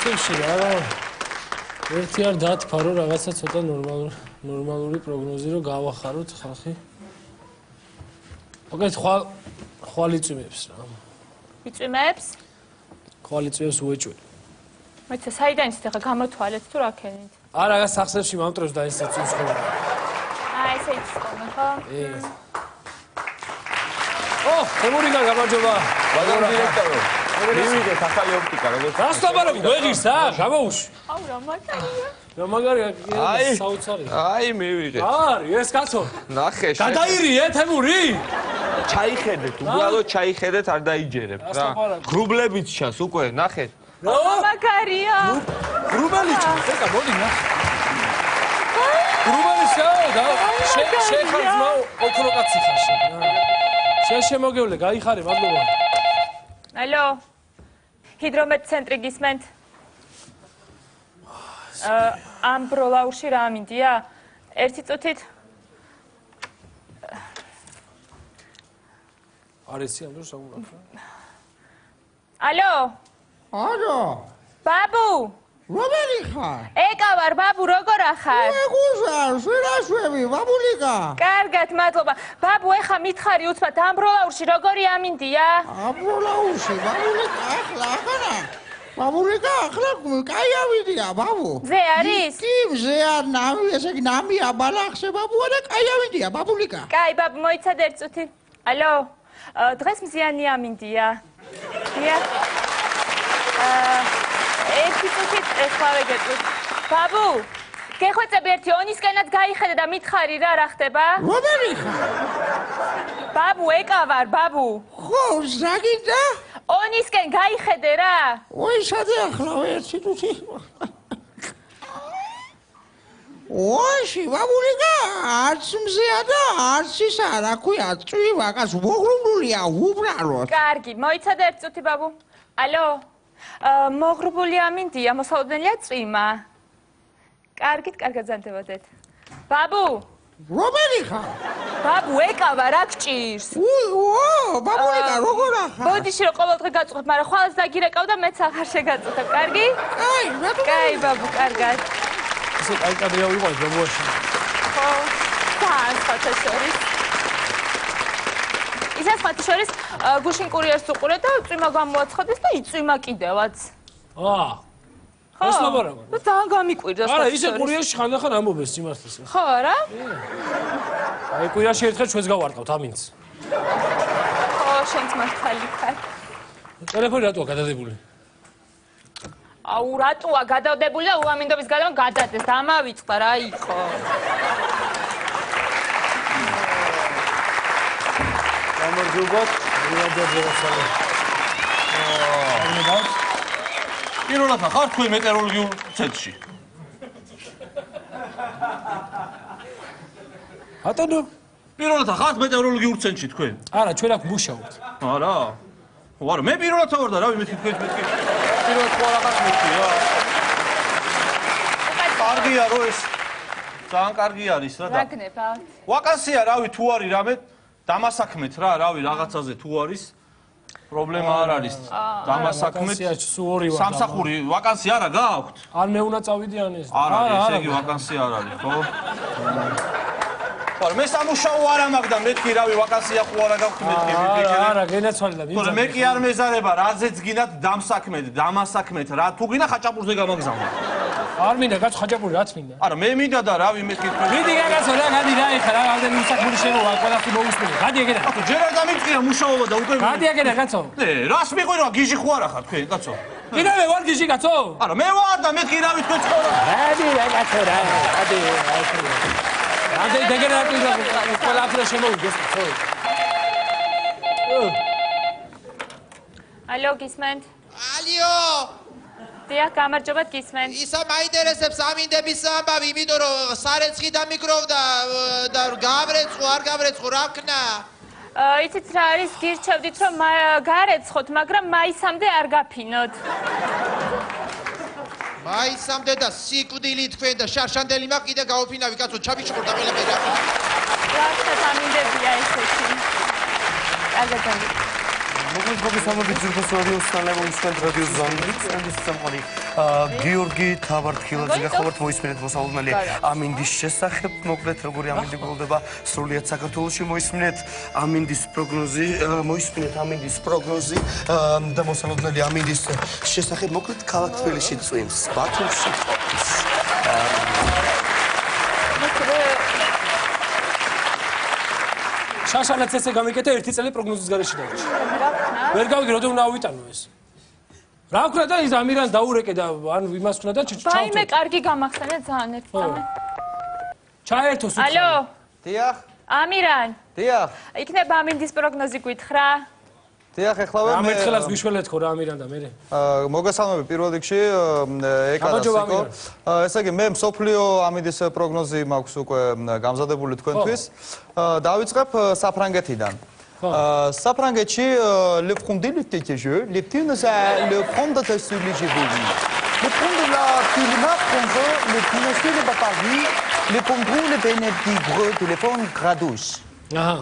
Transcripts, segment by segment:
საქსებში რა. ერთი არ დათქვა რომ რაღაცა ცოტა ნორმალური პროგნოზი რომ გავახაროთ ხალხი. მოგეთ ხვალ იწვიმებს რა. იწვიმებს? ხვალ იწვიმებს უეჭველი. მეც საიდან იცით ახლა გამოთვალეთ თუ რა ქენით? არა, რა საქსებში მომტრევს და ისეც უცხოა. ესე იცით ხო? თემურიგა გამარჯობა. ბაზარ დირექტორო. მივიდეთ ახალი ოპტიკა როგორც. რას ლაპარაკობ, გვეღირს რა, გამოუშვი. აუ რა მაგარია. რა მაგარია, საოცარია. აი მივიღეთ. არის ეს კაცო. ნახე. გადაირიე თემური? ჩაიხედეთ, უბრალოდ ჩაიხედეთ, არ დაიჯერებთ რა. გრუბლებიც ჩანს უკვე, ნახეთ. რა მაგარია. გრუბელი ჩანს, ეკა მოდი ნახე. გრუბელი შეაო, შეხარძმო ოქროკაცი ხარში. შემოგევლე, გაიხარე, მადლობა. ალო. ჰიდრომეტ ცენტრი გისმენთ? ამ ბროლაურში რა მინდია? ერთი წუთით. არის ამ დროს საუბრობ. ალო. ალო. ბაბუ. რომელი ხარ? ეკა ვარ, ბაბუ, როგორ ახარ? მეგუზარ, შვილაშვები, ბაბულიკა. კარგად, მადლობა. ბაბუ, ეხა მითხარი უცბად, ამ ბროლაურში როგორი ამინდია? ამ ბროლაურში, ბაბულიკა, ახლა. ბაბულიკა, ახლა კაი ავიდია, ბაბუ. ზე არის? კი, ზე არ ნამი, ესე იგი ნამია ბალახზე, ბაბუა და კაი ავიდია, ბაბულიკა. კაი, ბაბუ, მოიცადე ერთ წუთი. ალო. დღეს მზიანი ამინდია. დიახ. ერთი წუთით ეხლავე გეტყვით. ბაბუ, გეხვეწები ერთი ონისკენად გაიხედე და მითხარი რა ხდება? რომელი ხარ? ბაბუ, ეკა ვარ, ბაბუ. ხო, ზაგინდა? ონისკენ გაიხედე რა. ой, სადე ახლა ერთი წუთი. ოიში, ბაბულიკა, არც მზეა და არც ისა, რა ქვია, წვივა, კაც მოგრუნულია უბრალოდ. კარგი, მოიცადე ერთ წუთი, ბაბუ. ალო. მოგრუბული ამინდია, მოსაოდნელია წვიმა. კარგით, კარგად ზანდებოდეთ. ბაბუ! რომელი ხარ? ბაბუ, ეკავა, რა გჭირს? ბაბულიკა, როგორ ახარ? ბოდიში რომ ყოველდღე გაწუხებ, მაგრამ ხვალს დაგირეკავ და მეც აღარ შეგაწუხებ, კარგი? კაი, რატომ? კაი, ბაბუ, კარგად. ისე კაი კადრია ვიყავ ბაბუაში. ხო, თან სხვათა შორის. ისე სხვათა შორის გუშინ კურიერს უყურე და წვიმა გამოაცხადეს და იწვიმა კიდევაც. ეს ლაპარაკობ. ძალიან გამიკვირდა სხვათა არა, შორის. ისე კურიერში ხანდახან ამბობენ სიმართლეს. ხო, რა? აი კურიერში ერთხელ ჩვენს გავარყავთ ამინც. ხო, შენც მართალი ხარ. ტელეფონი რატოა გადადებული? აუ, რატოა გადადებული და უამინდობის გადამ გადადეს და ამავიწყდა რა იყო. გამარჯობათ. პირველად ხარ თქვენ მეტეოროლოგიურ ცენტრში. ატონო. პირველად ხარ მეტეოროლოგიურ ცენტრში თქვენ? არა, ჩვენ აქ მუშაობთ. არა. ვარ, მე პირველად ვარ და რავი მეთქი თქვენ მეთქი. პირველად ხო რაღაც მეთქი რა. კარგია რო ეს. ძალიან კარგი არის რა და. რა გნებავთ? ვაკანსია რავი თუ არის რამე დამასაქმეთ რა, რავი რაღაცაზე თუ არის. პრობლემა არ არის. დამასაქმეთ. სამსახური ვაკანსია არა გააქვთ? ან მე უნდა წავიდე ან ეს. არა, ესე იგი ვაკანსია არ არის, ხო? ხო, მე სამუშაო არ ამაგდა, მეთქი რავი ვაკანსია ხო არა გაქვთ მეთქი. არა, გენაცვალე და ხო, მე კი არ მეზარება, რაზეც გინდათ დამსაქმეთ, დამასაქმეთ რა, თუ გინდა ხაჭაპურზე გამაგზავნო. არ მინდა კაც ხაჭაპური რაც მინდა. არა, მე მინდა და რავი მეთქი. მიდი კაცო, რა გადი რა ეხა რა ამდენ მოსახული შემოვა, ყველაფერი მოусმინე. გადი ეგედა. აკო ჯერ არ დამიწყია მუშაობა და უკვე გადი ეგედა კაცო. რას მიყვირვა გიჟი ხო არა ხარ თქვენ კაცო? კიდევ ვარ გიჟი კაცო? არა, მე ვარ და მეთქი რავი თქვენ ცხოვრობ. გადი რა კაცო რა. გადი. ამდენ დეგენერატივა ყველაფერი შემოვიდეს ხო? ალო, გისმენთ? ალიო! დიახ, გამარჯობათ გისმენთ. ისა მაინტერესებს ამინდების ამბავი, იმიტომ რომ სარეცხი დამიკროვდა და გავრეცხო, არ გავრეცხო, რა ვქნა? იცით რა არის, გირჩევდით რომ გარეცხოთ, მაგრამ მაისამდე არ გაფინოთ. მაისამდე და სიკვდილი თქვენ და შარშანდელი მაგ კიდე გაოფინავი, კაცო, ჩაბიჭყორდა ყველაფერი რა. რა ხეთ ამინდებია ესეთი. კარგად. მოგესალმებით ძირფას რადიოს თანამედროვე რადიო ზონი სამყარო გიორგი თავარტქილაძე გახლავართ მოისმინეთ მოსალოდნელი ამინდის შესახებ მოკლედ როგორი ამინდი გულდება სრულიად საქართველოში მოისმინეთ ამინდის პროგნოზი და მოსალოდნელი ამინდის შესახებ მოკლედ ქალაქ თბილისში წვიმს ბათუმში შაშანაც ესე გამიკეთე ერთი წელი პროგნოზის გარეშე დავიჭი. ვერ გავიგე როდი უნდა ავიტანო ეს. რა ვქნა და ის ამირანს დაურეკე და ან იმას ვქნა და ჩავთო. ვაიმე, კარგი გამახსენე ძალიან ერთ წამე. ჩაერთო სულ. ალო. დიახ. ამირან. დიახ. იქნება ამინდის პროგნოზი გითხრა? დიახ, ეხლა მე მეთხელას გიშველეთ ხო რა ამირან და მე. მოგესალმებით პირველ რიგში ეკადასიკო. ესე იგი მე მსოფლიო ამინდის პროგნოზი მაქვს უკვე გამზადებული თქვენთვის. დავიწყებ საფრანგეთიდან. საფრანგეთში le front de lutte que je les pins le front de celui que je veux. Le front de la climat français le financier de Paris le contrôle le bénéfice téléphone gradus. აჰა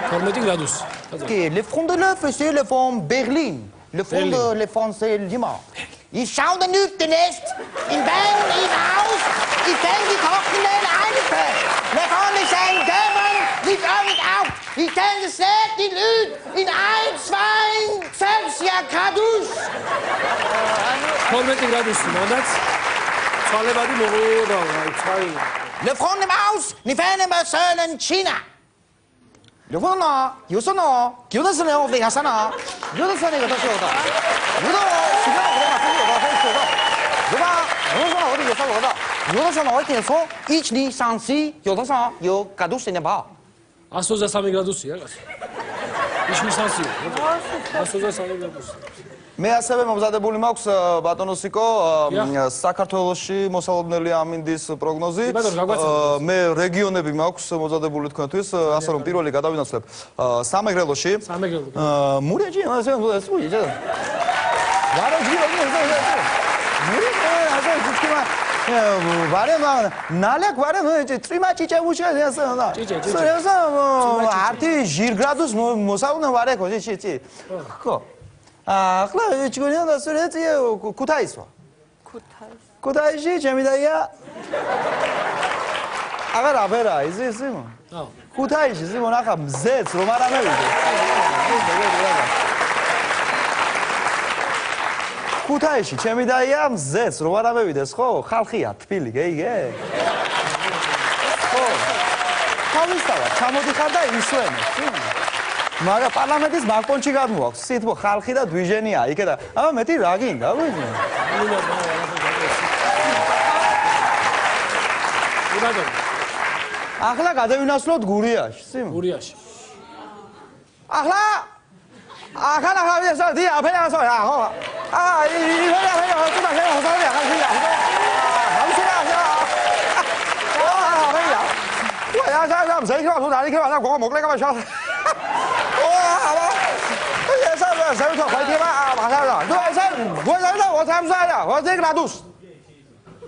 12 გრადუსი. OK, le front de l'œuf c'est le front Berlin. Le front de le français Lima. Ich schau den Nüt den Nest in Bern in Haus. Ich denke die Kochmel einfe. Le front ist ein Dämon nicht auf. Ich denke es nicht die Lüt in 1 2 Celsius Gradus. 12 გრადუსი მოდაც. ცვალებადი მოგოდა აი Le front im Haus, ni ferne ma sönen China. 여보나 요소나 교도소에 오게 하잖아 교도소에 가서 오다 유도 시간 오다 오다 했어 누가 요소나 어디 가서 오다 요소나 어디서 1 2 3 4 요도소 요 가두스네 봐 123 გრადუსია გასა. ისმისანსია. 123 გრადუსი. მე ასევე მომზადებული მაქვს ბატონოსიკო საქართველოში მოსალოდნელი ამინდის პროგნოზი. მე რეგიონები მაქვს მომზადებული თქვენთვის, ასე რომ პირველი გადავინაცვლებ სამეგრელოში. მურიაჯი ასე სუიჯა. ვარაჯი ვარემ ნალეკ ვარემ ტრიმა ჭიჭე უშე ასე და. სერიოზა არტი ჟირ გრადუს მოსალოდნე ვარეკო ჭიჭი. ხო ახლა ჩგონია და სურეთია ქუთაისვა. ქუთაისში ჩემი დაია. აღარა ის იმო. ქუთაისში იმო ნახა მზეც რომ არ ამევიდე. ქუთაისში ჩემი დაია მზეც რომ არ ამევიდეს ხო? ხალხია თბილი, გეიგე? ხო. თავისთავად ჩამოდიხარ და ისვენე. მაგრამ პარლამენტის ბალკონში გადმოვაქვს. სიტყვა ხალხი და დვიჟენია იქე და მეტი რა გინდა, ვიცი? ახლა გადავინაცვლოთ გურიაში, სიმ? გურიაში. ახლა ვიესა დი აფერასო რა, ხო?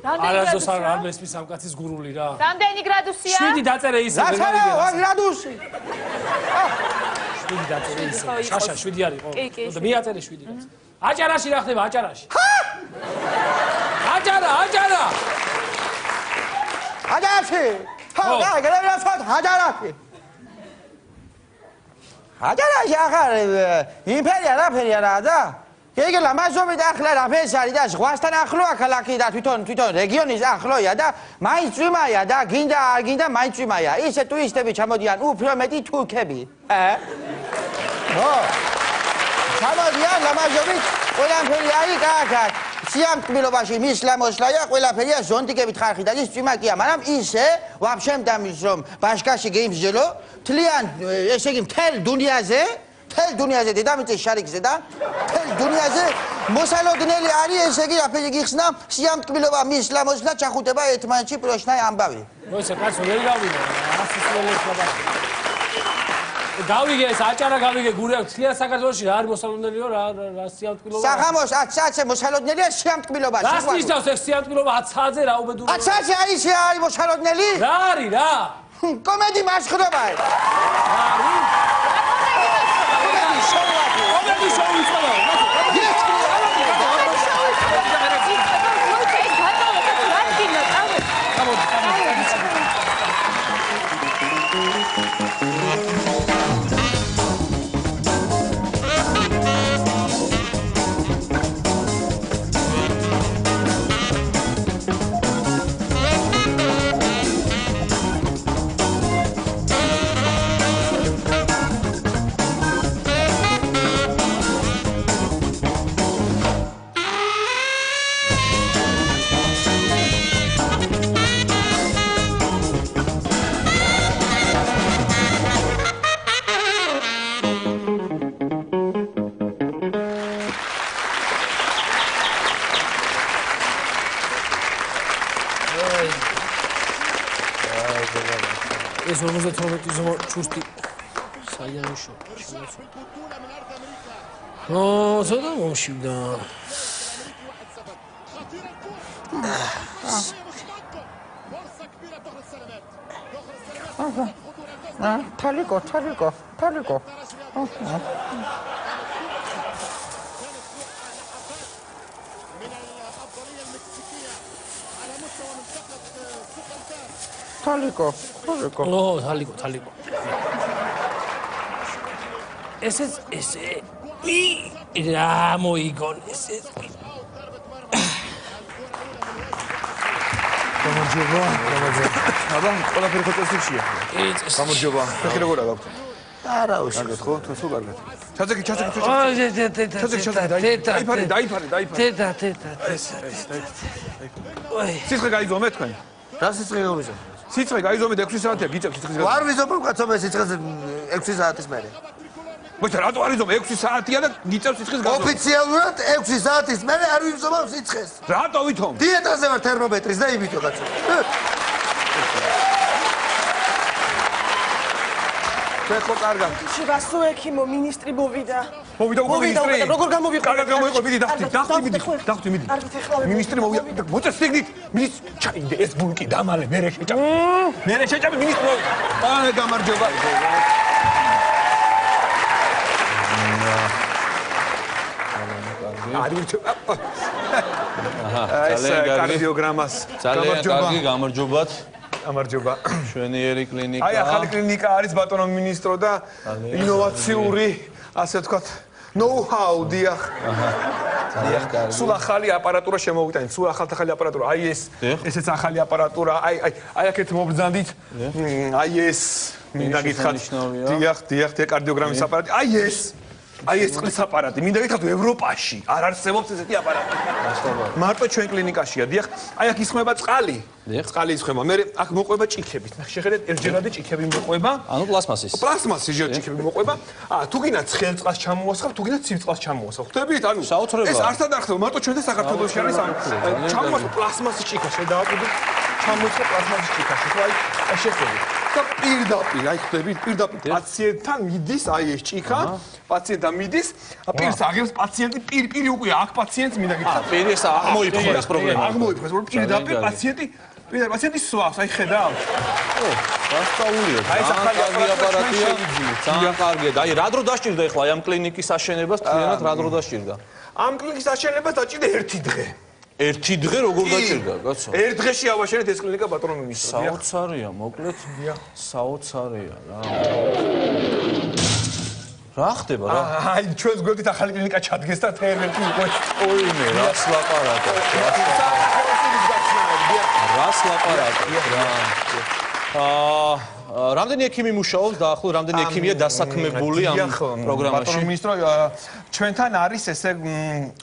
არასდროს არ მესმის ამ კაცის გურული რა. რამდენი გრადუსია? 7 დაწერე ისე ვერ გავიგე. 2 გრადუსი. 7 დაწერე ისე. შაშა 7 არის ხო? და მიაწერე 7 რაც. აჭარაში რა ხდება აჭარაში? აჭარა. აჭარაში. ხო, გადავინაცვლოთ აჭარაში. აჭარაში ახალ იმპერია რა ფერია რა და ეგ ლამაზობი და ახლა რა ფესარი და ზღვასთან ახლოა ქალაქი და თვითონ რეგიონის ახლოა და მაინც წვიმაია და გინდა არ გინდა მაინც წვიმაია. ისე ტურისტები ჩამოდიან უფრო მეტი თურქები. ხო. ჩამოდიან ლამაზობით ყველაფერი არის კაკაკ. სიამტკბილობაში მის ლამოსლაია ყველაფერია ზონტიკებით ხარხი და ის წვიმაკია, მაგრამ ისე ვაფშე მდამის რომ ბაშკაში გეიმსჯელო თლიან ესე იგი მთელ დუნიაზე დედამიწის შარიკზე და მთელ დუნიაზე მოსალოდნელი არის ესე იგი აფერი გიხსნა სიამტკბილობა მის ლამოსლა ჩახუტება ერთმანეთში პროშნაი ამბავი. მოიცა კაცო ვერ გავიგე. ასისველეს ხება. გავიგე ეს აჭარა გავიგე გურია თლიან საქართველოში რა არის მოსალოდნელიო რა სიამტკბილობა. საღამოს 10-ზე მოსალოდნელია სიამტკბილობა. რა ისავს ეს სიამტკბილობა 10-ზე რა უბედური. 10-ზე არის მოსალოდნელი? რა არის რა? კომედი მასხდობა. არის? ეს 58 ზომა ჩუსტი საიანშო. ზონა მომშივდა. თალიკო. თალიკო. თალიკო. ესე რა მოიგონ ესე. გამარჯობა. აბა, ყველაფერი ხო წესრიგია? გამარჯობა. ხელი როგორ გაქვთ? არა უშ. კარგად ხო? თუ სულ კარგად. ჩაძეკი. დაიფარე. თეთა. სიცხე გაიზომე თქვენ? რა სიცხე გომიზო? სიცხე გაიზომეთ 6 საათია გიწევთ სიცხეს გაიზომე. ვარ ვიზობ კაცო სიცხეს 6 საათის მერე. მოიცა რატო არ იზომე 6 საათია და გიწევთ სიცხეს გაიზომე? ოფიციალურად 6 საათის მერე არ ვიზობავ სიცხეს. რატო ვითომ? დიეტაზე ვარ თერმომეტრის და იმითო კაცო. შეხო კარგად. შევასო ექიმო მინისტრი მოვიდა. მოვიდა მინისტრი. როგორ გამოვიყო? კარგად გამოვიყო, მიდი დახვდი. მინისტრი მოვიდა. მოწესრიგდით. მინისტრი ჩაიდე ეს ბულკი დამალე მერე შეჭამე მინისტრი. აა გამარჯობა. კარდიოგრამას. ძალიან კარგი გამარჯობათ. გამარჯობა. შვენიერი კლინიკა. აი ახალი კლინიკა არის ბატონო მინისტრო და ინოვაციური, ასე ვთქვათ, know-how დიახ. ძალიან კარგი. სულ ახალი აპარატურა შემოვიტანეთ, სულ ახალი აპარატურა. აი ესეც ახალი აპარატურა. აი აქეთ მობრძანდით. აი ეს მინდა გითხრათ. დიახ, კარდიოგრამის აპარატი. აი ეს წყლის აპარატი. მინდა გითხრათ ევროპაში არ არსებობს ესეთი აპარატი. მარტო ჩვენ კლინიკაშია. დიახ, აი აქ ისხმება წყალი. წყალი ისხმება. მე აქ მოყვება ჭიქებით. შეხედეთ, ერთჯერადი ჭიქები მოყვება. ანუ პლასმასის. პლასმასის ჭიქები მოყვება. თუ გინდა ცხელ წყალს ჩამოვასხავ, თუ გინდა ცივ წყალს ჩამოვასხავ. ხვდებით? ანუ ეს არსად არ ხდება. მარტო ჩვენ და საქართველოში არის ამ ჩამოვასხავ პლასმასის ჭიქა შედააყუდოთ. ჩამოვასხავ პლასმასის ჭიქაში. თუ აი შეხედეთ. და პირდაპირ, აი ხვდებით, პირდაპირ პაციენტთან მიდის აი ეს ჭიქა. პაციენტთან მიდის, პირს აღებს პაციენტი პირ უკვე აქ პაციენტს მინდა გითხრათ. პირი ეს აღმოიფხო ეს პრობლემა. აღმოიფხო, პირდაპირ პაციენტი სვავს, აი ხედავთ. გასწაულია. აი ეს ახალი აპარატია. ძალიან კარგია. აი რა დრო დასჭირდა ახლა ამ კლინიკის აშენებას? თლიანად რა დრო დასჭირდა? ამ კლინიკის აშენებას დაჭირდა 1 დღე. 1 დღე როგორ დაჭირდა, კაცო? 1 დღეში ავაშენეთ ეს კლინიკა ბატონო მინისტრო. საოცარია, მოკლედ. საოცარია რა. რა ხდება რა? აი ჩვენს გვერდით ახალი კლინიკა ჩადგეს და თერმენტი იყო. ოიმე, რას ლაპარაკობ? რას ლაპარაკობ რა? რამდენი ექიმი მუშაობს და ახლა რამდენი ექიმია დასაქმებული ამ პროგრამაში? ბატონო მინისტრო, ჩვენთან არის ესე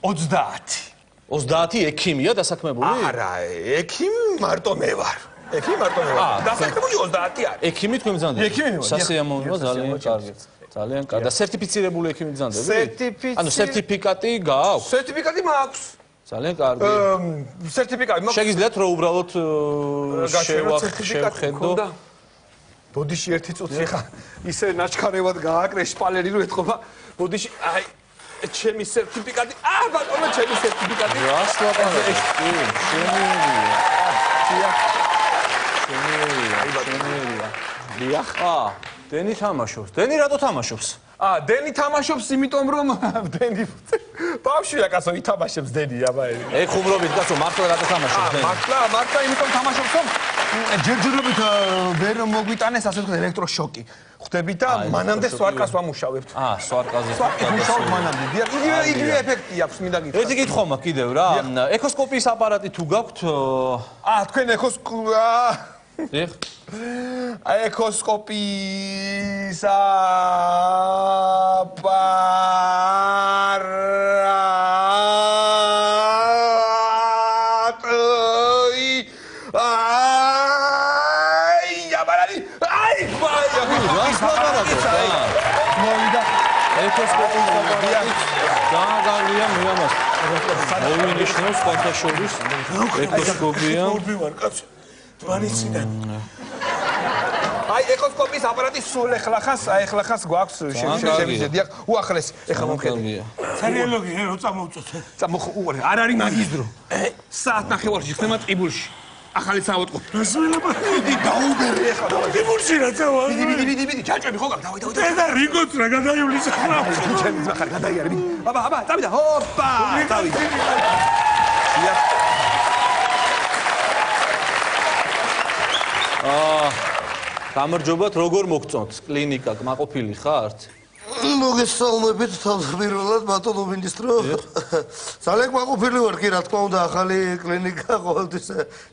30. 30 ექიმია დასაქმებული? არა, ექიმი მარტო მე ვარ. დასაქმებული 30 არის. ექიმი თქვენ მზადდება? ექიმი ვარ. სასიამოვნოა, ძალიან კარგი. ძალიან კარგი. და სერტიფიცირებული ექიმი მზადდება? ანუ სერტიფიკატი გააქვს? სერტიფიკატი მაქვს. ძალიან კარგი. სერტიფიკატი მაქვს. შეგიძლიათ რომ უბრალოდ შევხედო. ბოდიში ერთი წუთი ხა ისე ნაჩქარევად გააკრე შპალერი რო ეთყობა. ბოდიში აი ჩემი სერტიფიკატი. ბატონო ჩემი სერტიფიკატი. რას ლაპარაკობ? შენიერია. დიახ. დენი თამაშობს. დენი რატო თამაშობს? დენი თამაშობს იმიტომ რომ დენი ბავშვია კაცო ითამაშებს დენი აბა. ხუმრობით კაცო მართლა რატო თამაშობს დენი? მართლა იმიტომ თამაშობს რომ ჯერჯერობით ვერ მოგვიტანეს ასე ვთქვათ ელექტროშოკი. ხვდებით და მანამდე სვარკას ვამუშავებთ. სვარკაზე. სვარკას მუშაობ მანამდე. დიახ, იგივე ეფექტი აქვს, მინდა გითხრათ. ერთი კითხვა მაქვს კიდევ რა. ეკოსკოპიის აპარატი თუ გაქვთ? თქვენ დიახ. ეკოსკოპიის აპარატი. ეკოსკოპიის აპარატი გააგავია მეამას. მოვინიშნავს სხვათა შორის ეკოსკოპია. დვანიციდან. ეკოსკოპიის აპარატი სულ ეხლახას გვაქვს შევიძე. დიახ, უახლეს ეხლა მომხედე. სერიოლოგი როცა მოვწოთ. არ არის მაგის დრო. საათ ნახევარში ხდება ტყიბულში. ახალი საავადმყოფო. დიდი დაუბერე ეხლა. ტიბულში რა წავა. დიდი ჯაჭვები ხო გაქვს? დავაი. და რიგოც რა გადაივლის ახლა. ჩემი ძმა ხარ გადაიარე. აბა, წავიდა. ჰოპა. წავიდა. დიახ. გამარჯობათ, როგორ მოგწონთ? კლინიკა კმაყოფილი ხართ? მოგესალმებით თავდაპირველად ბატონო მინისტრო. ძალიან კმაყოფილი ვარ კი რა თქმა უნდა ახალი კლინიკა ყოველთვის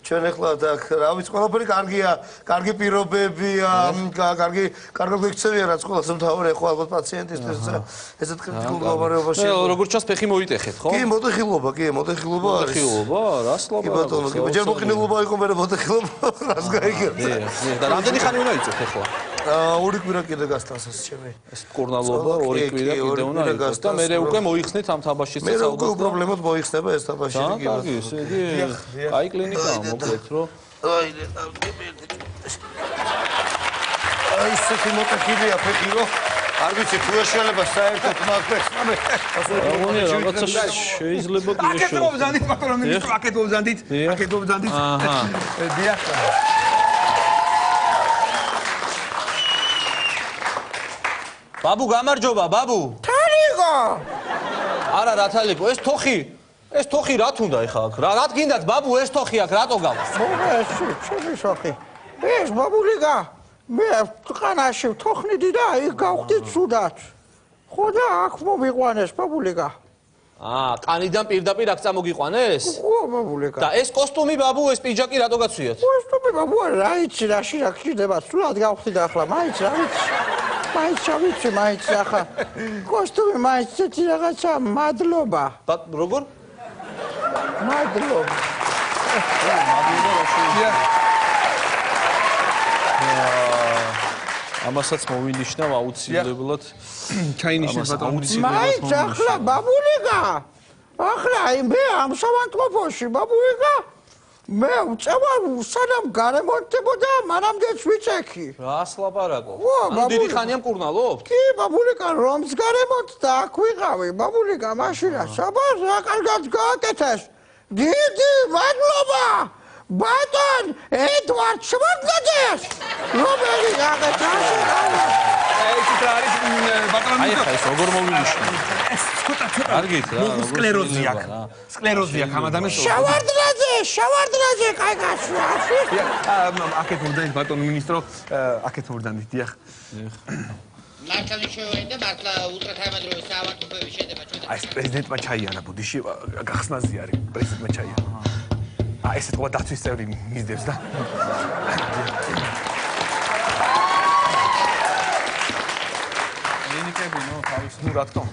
ჩვენ ახლა აქ რა ვიცი ყველაფერი კარგია, კარგი პირობებია, კარგი გვიქცევია რაც ყველას მთავარი ხო ალბათ პაციენტისთვის ესეთ კრიტიკულ მდგომარეობაში. როგორ ჩანს ფეხი მოიტეხეთ, ხო? კი, მოტეხილობა არის. მოტეხილობა? რას კი ბატონო, კი ჯერ მოყინულობა იყო, მე მოტეხილობა რას გაიგებდა. და რამდენი ხანი უნდა იწევთ ახლა? ორი კვირა კიდე გასტანსას ჩემი. ეს მკურნალობა ორი კვირა კიდე უნდა იყოს და მე უკვე მოიხსნით ამ თაბაშირს მე უკვე უპრობლემოდ მოიხსნება ეს თაბაშირი კი. კარგი, ესე იგი აი კლინიკაა მოკლედ რომ აი ესეთი მოტეხილია ფეხი რომ არ ვიცი თუ ეშველება საერთოდ მაგას. აგონია რაღაცა შეიძლება კი აკეთ მოვზანდით ბატონო მინისტრო, აკეთ მოვზანდით. აჰა. დიახ. ბაბუ გამარჯობა, ბაბუ. თალიკო. არა, რა თალიკო, ეს თოხი რა თუნდა ეხლა აქ? რა გინდათ ბაბუ ეს თოხი აქ რატო გავა? ჩემი სოხი. ეს ბაბულიკა. მე ყანაში თოხნიდი და იქ გავხდით სუდად. ხო და აქ მომიყვანეს ბაბულიკა. ყანიდან პირდაპირ აქ წამოგიყვანეს? ხო ბაბულიკა. და ეს კოსტუმი ბაბუ, ეს პიჯაკი რატო გაცვიათ? კოსტუმი ბაბუ რა იცი რაში რა გჭირდება? სულად გავხდით ახლა, მაინც რა ვიცი. მაინც ახლა კოსტუმი მაინც ცეთი რაღაცა მადლობა. როგორ? მადლობა. ამასაც მოვინიშნავ აუცილებლად. ჩაინიშნე ბატონო. მაინც ახლა ბაბულიკა. ახლა მე ამ სამანტყოფოში ბაბულიკა. მე უწევა სანამ გარემონტებოდა მანამდეც ვიწექი. რას ლაპარაკობ? ბაბულიკა. დიდი ხანია მკურნალობთ? კი ბაბულიკა რომს გარემონტდა აქ ვიყავი ბაბულიკა მაშინა საბას რა კარგად გააკეთეს. დიდი მადლობა. ბატონ ედვარდ შვარცენეგგერს. რომელი გაკეთა? ეს არის ბატონო აი ხა ეს როგორ მოვინიშნე? ცოტა კარგით რა. სკლეროზი აქვს. სკლეროზი აქვს ამ ადამიანს. შავარდნაძე, კაი გასვლა. აკეთ მოვდანით ბატონო მინისტრო, აკეთ მოვდანით, დიახ. მართლა შევიდა მართლა ულტრათაიმადროვის საავადმყოფოების შედება ჩვენ. ეს პრეზიდენტმა ჩაიანა ბუდიში, გახსნაზე არის პრეზიდენტმა ჩაიანა. ესეთ ყოლა დაცვის წევრი მისდევს და. კლინიკები ნო თავის ნუ რა თქმა.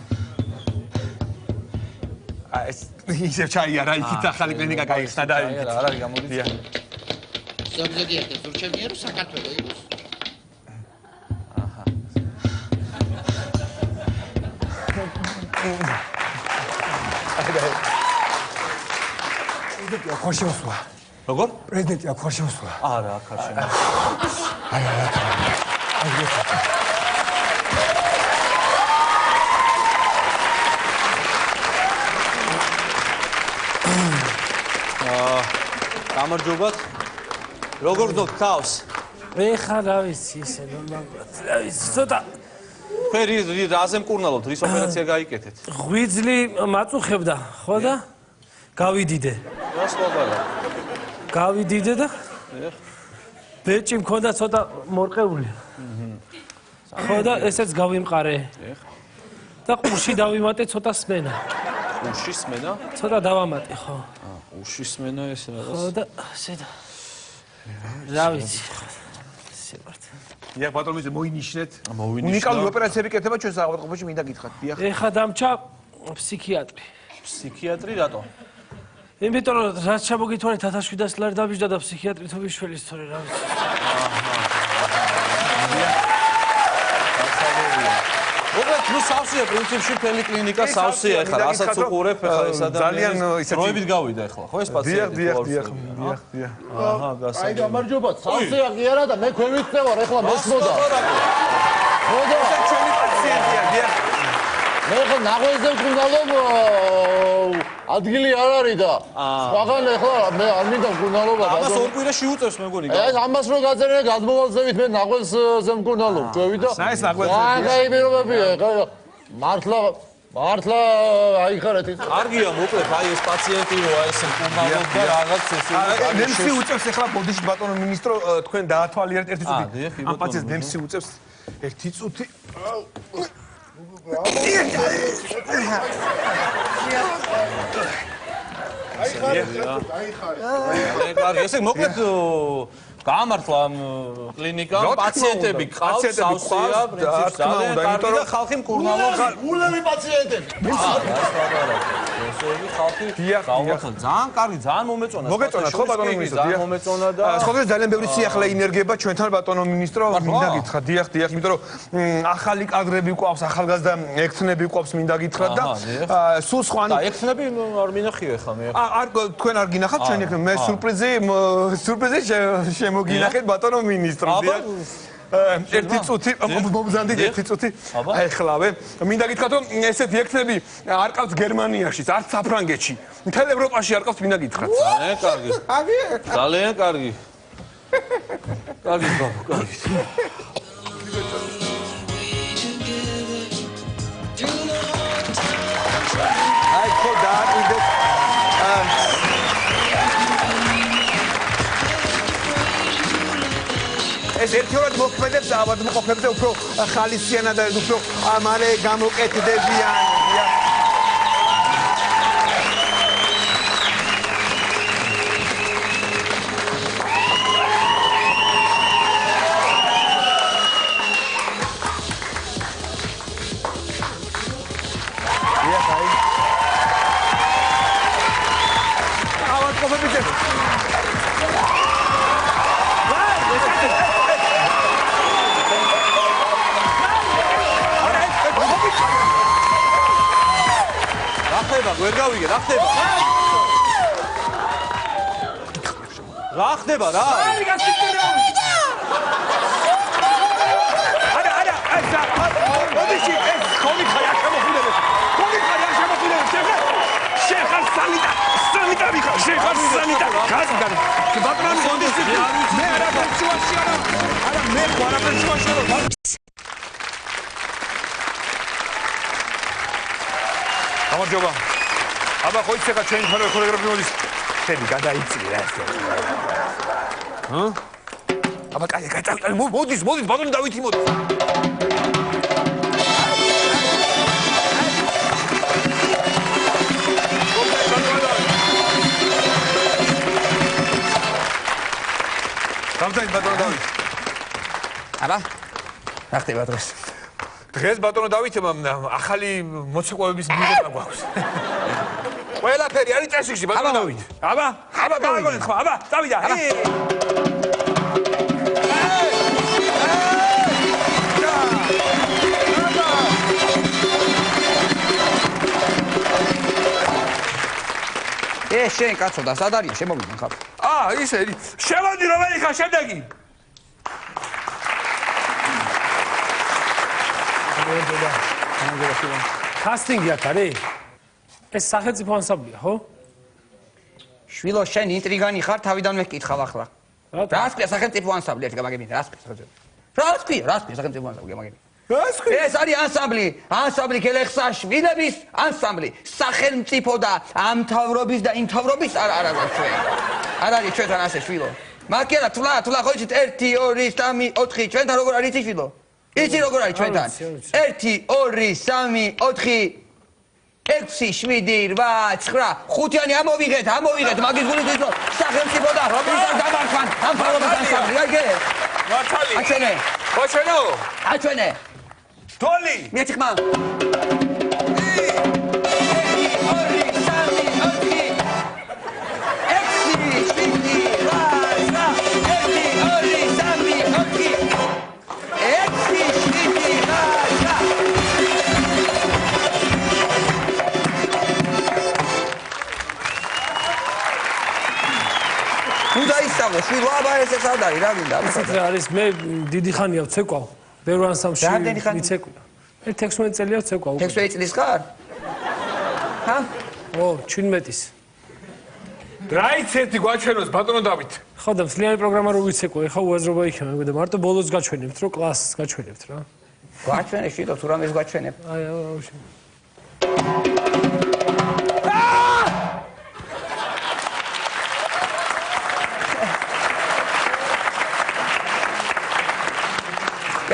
ეს ისევ ჩაიარა იქით ახალი კლინიკა გაიხსნა და იქით. არ არის გამოდიჭი. ზოგიერთი ზურჩებია რომ საქართველოს იყოს. პრეზიდენტი აქ ხარ შემოსვლა. როგორ? პრეზიდენტი აქ ხარ შემოსვლა. არა, აქ არ შემოსვლა. გამარჯობათ. როგორ გქონთ თავს? ეხა რა ვიცი ისე ნორმალურად. რა ვიცი ცოტა ფერი რაზე მკურნალობთ? რის ოპერაცია გაიკეთეთ? ღვიძლი მაწუხებდა, ხო და? გავიდიდე. რას ლაპარაკობ? გავიდიდე და ბეჭი მქონდა ცოტა მორყეული. ხო და ესეც გავიმყარე. და ყურში დავიმატე ცოტა სმენა. ურში სმენა? ცოტა დავამატე, ხო. ურში სმენა ეს რაღაც. ხო და ასე და რა ვიცი. ესე ვარ. დიახ ბატონო მოინიშნეთ. მოვინიშნა. უნიკალური ოპერაციები კეთება ჩვენ საავადმყოფოში მინდა გითხრათ. დიახ. ეხა დამჩა ფსიქიატრი. ფსიქიატრი რატო? იმიტომ რომ რაც ჩამოგითვალეთ 1700 ლარი დაბიჯდა და ფსიქიატრი თუ მიშველის თორე რა ვიცი. მოკლედ ნუ სავსეა პრინციპში მთელი კლინიკა სავსეა ეხლა რასაც უყურებ ეხლა ეს ადამიანი დროებით გავიდა ეხლა ხო ეს პაციენტი დიახ. აჰა გასაგებია. აი გამარჯობა, სავსეა კი არა და მე ქვევით ვარ, ეხლა მოსმოდა. მოდა ჩვენი პაციენტია, დიახ. მე ხო ნაღვეზე ვკურნალობ ადგილი არ არის და სხვაგან ეხლა მე არ მინდა ვკურნალობა ამას ორ კვირაში უწევს მეგონი. ეს ამას რო გაწერე გადმოვალზევით მე ნაღვეზზე ვკურნალობ ჩვევი და ეს ნაღვეზზე. აი პირობებია ეხლა მართლა აიხარეთ ის კარგია მოკლედ აი ეს პაციენტი რო აი ეს მკურნალობდა რაღაც ეს ნემსი უწევს ეხლა ბოდიში ბატონო მინისტრო თქვენ დაათვალიერეთ ერთი წუთი. ამ პაციენტს ნემსი უწევს ერთი წუთი. კარგი ესე მოკლედ გამართლა ამ კლინიკამ პაციენტები ყავს სავსეა პრინციპში ძალიან კარგი და ხალხი მკურნალობს ულევი პაციენტები ესები ხალხი გაუხსნა ძალიან კარგი ძალიან მომეწონა მოგეწონათ ხო ბატონო მინისტრო ძალიან მომეწონა და სხვადასხვა ძალიან ბევრი სიახლე ინერგება ჩვენთან ბატონო მინისტრო მინდა გითხრათ დიახ იმიტომ რომ ახალი კადრები გვყავს ახალგაზრდა ექთნები გვყავს მინდა გითხრათ და სულ სხვა და ექთნები არ მინახიო ახლა მე არ თქვენ არ გინახავთ ჩვენი ექთნები მე სურპრიზი შემოგინახეთ ბატონო მინისტრო დიახ ერთი წუთი მომზადეთ ერთი წუთი აიხლავე მინდა გითხრათ რომ ესეთი ექთნები არ ყავს გერმანიაში არც საფრანგეთში მთელ ევროპაში არ ყავს მინდა გითხრათ ძალიან კარგი ძალიან კარგი კარგი კარგი აი ხო დააკვირდეთ ეს ერთიორად მოქმედებს ავადმყოფებზე უფრო ხალისიანად და უფრო მალე გამოკეთდებიან. ავადმყოფებზე ვერ გავიგე რა ხდება რა ხდება რა არა მოდიში ეს კომიკა არ შემოხილებს შეხარ სანიტარი ხარ შეხარ სანიტარი გასგან ბატონო მოდიში მე არაფერ შუაში არა მე არაფერ შუაში არა გამარჯობა აბა ხო იცი ხა ჩვენი ქორეოგრაფი მოდის ხები გადაიწრი რა ესე ჰა აბა კაი მოდის ბატონო დავითი მოდის გამწევი ბატონო დავით აბა რა ხდება დღეს დღეს ბატონო დავითმა ახალი მოცეკვავების მიღება გვაქვს ყველაფერი არის წესრიგში ბატონო დავით აბა გავიგონეთ ხო აბა წავიდა შენ კაცო და სად არის შემოვიდნენ ხარ ისე შემოდი რომელი ხარ შემდეგი კასტინგი აქ არის? ეს სახელმწიფო ანსამბლია, ხო? შვილო, შენ ინტრიგანი ხარ, თავიდანვე გკითხავ ახლა. რას ქვია სახელმწიფო ანსამბლი, ერთი გამაგებინე, რას ქვია სახელმწიფო ანსამბლი, გამაგებინე. ეს არის ანსამბლი გელეხსაშვილების ანსამბლი, სახელმწიფო და ამთავრობის და იმთავრობის არ არის ჩვენ. არ არის ჩვენთან ასე შვილო. მაკერა თვლა ხო იცით 1 2 3 4 ჩვენთან როგორ არის იცით? იცი როგორ არის ჩვენთან? 1 2 3 4 6 7 8 9 ხუთიანი ამოვიღეთ მაგის გულით რომ სახელმწიფო და დამარხან ამ ფარობასთან სამი აიგე მართალია აჩვენე ვაჩვენო აჩვენე თოლი მიეცი ხმა შვილობა ესე სად არის რა გინდა ასე არის მე დიდი ხანია ვცეკვავ ბევრ ანსამბლში ვიცეკვი 16 წელია ვცეკვავ 16 წლის ხარ? ჰა? ო 17-ის რა იცით გვაჩვენოს ბატონო დავით ხო და მთლიანი პროგრამა რო ვიცეკვე ხა უაზრობა იქნება მე და მარტო ბოლოს გაჩვენებთ რომ კლასს გაჩვენებთ რა გვაჩვენე შიდო თუ რამეს გვაჩვენებ აი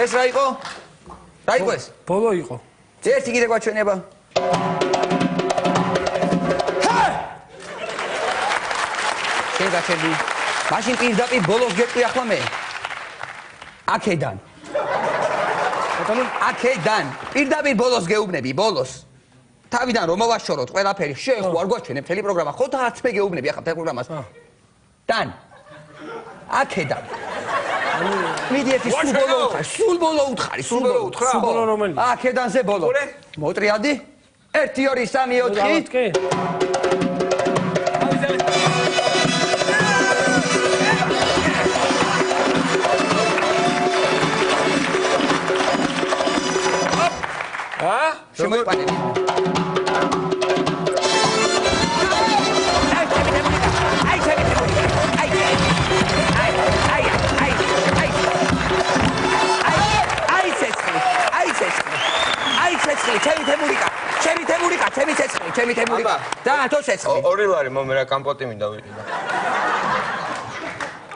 ეს რა იყო? რა იყო ეს? ბოლო იყო. ერთი კიდე გვაჩვენება. შენ გაჩერდი. მაშინ პირდაპირ ბოლოს გეტყვი ახლა მე. აქედან. ბატონო, აქედან. პირდაპირ ბოლოს გეუბნები, ბოლოს. თავიდან რომ მოვაშოროთ ყველაფერი, შენ ხო არ გვაჩვენებ მთელი პროგრამა, ხო და 10 მე გეუბნები ახლა მთელ პროგრამას. თან. აქედან. მიდი ერთი სულ ბოლო უთხარი სულ ბოლო რომელი აქედანზე ბოლო მოტრიადი 1 2 3 4 კი შემოიყვანები ჩემი თემურიკა და თო შეცხლი 2 ლარი მომე რა კამპოტი მინდა ვიყიდა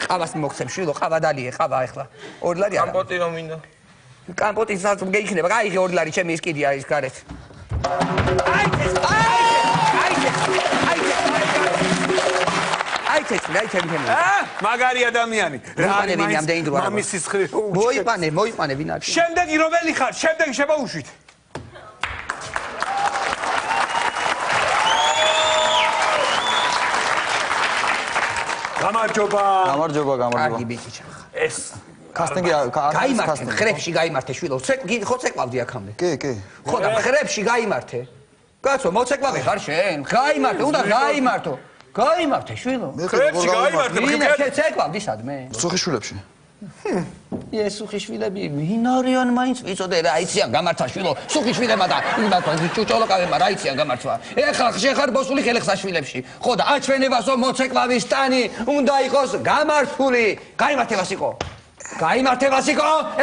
ყავას მოგცემ შვილო ყავა დალიე ყავა ახლა 2 ლარი არა კამპოტი რომ მინდა კამპოტი სულ გეიქნება გაიღე 2 ლარი ჩემი ის კიდია ის გარეთ აი ჩემი თემურიკა მაგარი ადამიანი რა არის მამის სისხლი მოიყვანე ვინ არის შემდეგი რომელი ხარ შემდეგი შემოუშვით გამარჯობა. კარგი ბიჭი. ეს კასტინგი გაიმართე, ხრებში გაიმართე შვილო. ხო ცეკვავდი აქამდე. კი. ხო და ხრებში გაიმართე. კაცო, მოცეკვავე ხარ შენ. გაიმართე, უნდა გაიმართო. გაიმართე შვილო. ხრებში გაიმართე, ვინა ცეკვავდი სადმე? სუხიშვილებში. სუხიშვილები ვინ არიან მაინც ვიცოდე რა იციან გამართა შვილო. სუხიშვილებმა და იმათმა ჭუჭოლოკავებმა რა იციან გამართვა. ეხლა შენ ხარ ბოსული ხელეხსაშვილებში. ხო და აჩვენებასო მოცეკვავის ტანი უნდა იყოს გამართული. გაიმართებას იყო.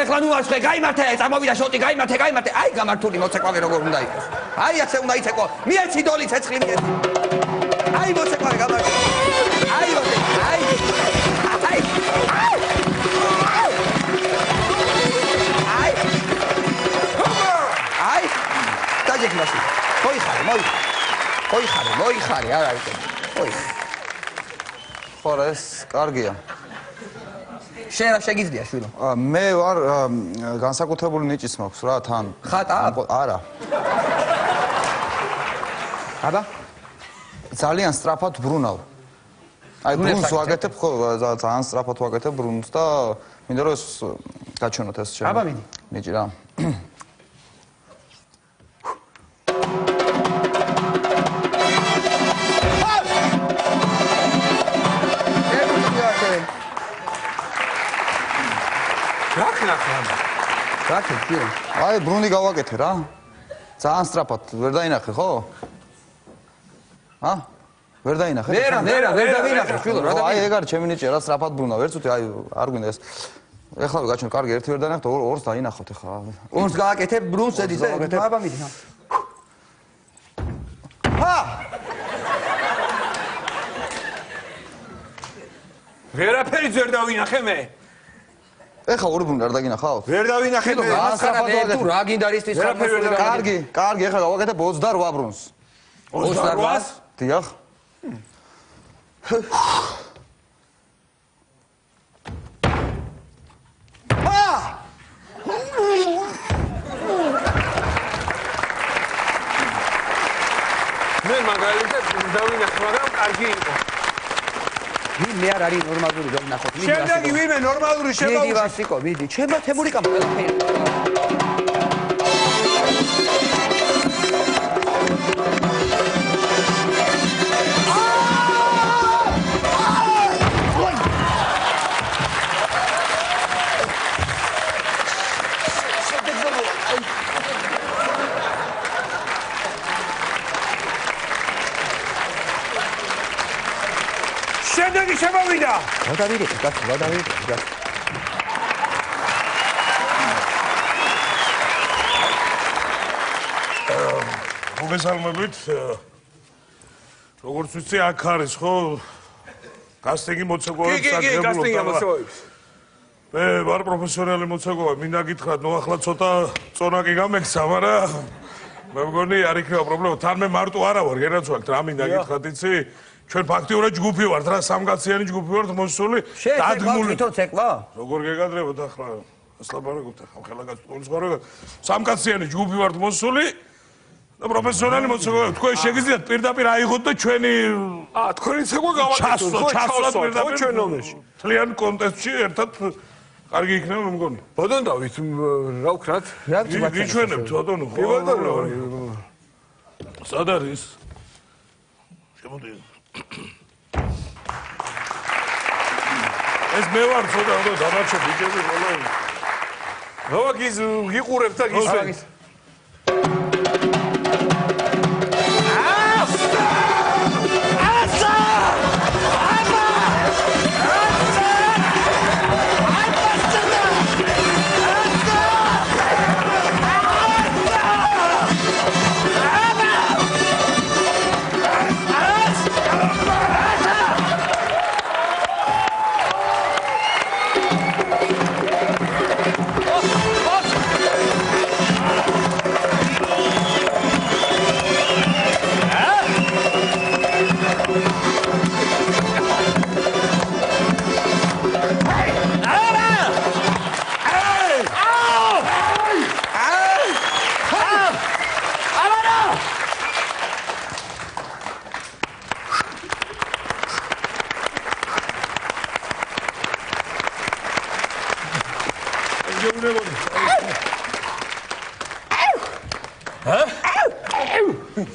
ეხლა ნუ არცხვე გაიმართე, წამოვიდა შოტი, გაიმართე. აი გამართული მოცეკვავი როგორ უნდა იყოს. აი ასე უნდა იცეკვო. მიეცი დოლი ცეცხლი მიეცი. აი მოცეკვავი გამართე. აი დაჯექმაში. მოიხარე, არ არის. ხო რა ეს კარგია. შენ რა შეგიძლია შვილო? მე ვარ განსაკუთრებული ნიჭიც მაქვს რა თან. ხატა? არა. აბა? ძალიან სწრაფად ბრუნავ. აი ბრუნს ვაკეთებ ხო ძალიან სწრაფად ვაკეთებ ბრუნს და მინდა რომ ეს გაჩვენოთ ეს შენ. აბა მიდი. ნიჭი რა. აი ბრუნი გავაკეთე რა. ძალიან სწრაფად ვერ დაინახე ხო? ვერ დაინახე? ვერ დავინახე შვილო რა და აი ეგ არის ჩემი ნიჭი რა სწრაფად ბრუნა ვერ წუთი აი არ გვინდა ეს ეხლა გაჩვენ კარგი ერთი ვერ დაინახეთ ორს დაინახოთ ეხლა ორს გააკეთებ ბრუნს ზედიზე აბა მიდი ვერაფერი ძერ დავინახე მე. ეხა ორი ბრუნდა არ დაგინახავთ? ვერ დავინახე მე. თუ რა გინდა რის კარგი, ეხლა გავაკეთებ 28 ბრუნს. 28-ს? დიახ. მე მაგალითად დავინახე, მაგრამ კარგი იყო. მე არ არის ნორმალური რომ ნახოთ. შემდეგი ვინმე ნორმალური შემოუშვი. მიდი ვასიკო, მიდი. ჩემო თემურიკა ყველაფერი. შემდეგი შემოვიდა. გადავიდეთ, გადავიდეთ. მოგესალმებით. როგორც ვიცი, აქ არის ხო? კასტინგი მოცეკვავებს გასტინგის. მე ვარ პროფესიონალი მოცეკვავე, მინდა გითხრათ, ნუ ახლა ცოტა წონაკი გამექცა, მაგრამ მე მგონი არ იქნება პრობლემა. თან მე მარტო არა ვარ, გენაცვალეთ, რა მინდა გითხრათ, იცი? ჩვენ ფაქტიურად ჯგუფი ვართ, რა სამკაციანი ჯგუფი ვართ, მოსული დადგმული. თვითონ ცეკვა? როგორ გეგადრებოთ ახლა? ასლაბარეგოთ ახლა ხელაგაც ტოლის ხარაგა. სამკაციანი ჯგუფი ვართ მოსული. და პროფესიონალი მოცეკვავე, თქვენ შეგიძლიათ პირდაპირ აიღოთ და ჩვენი თქვენი ცეკვა გავაკეთოთ, ჩასვლათ პირდაპირ ჩვენ ომში. თლიან კონტესტში ერთად კარგი იქნება მე მგონი. ბოდონ დავით, რა ვქნათ? გიჩვენებთ ბოდონო. კი ბოდონო. სად არის? შემოდი. ეს მე ვარ ცოტა რომ დანარჩენ ბიჭები ყველა. რა გიყურებთ და გისვენთ?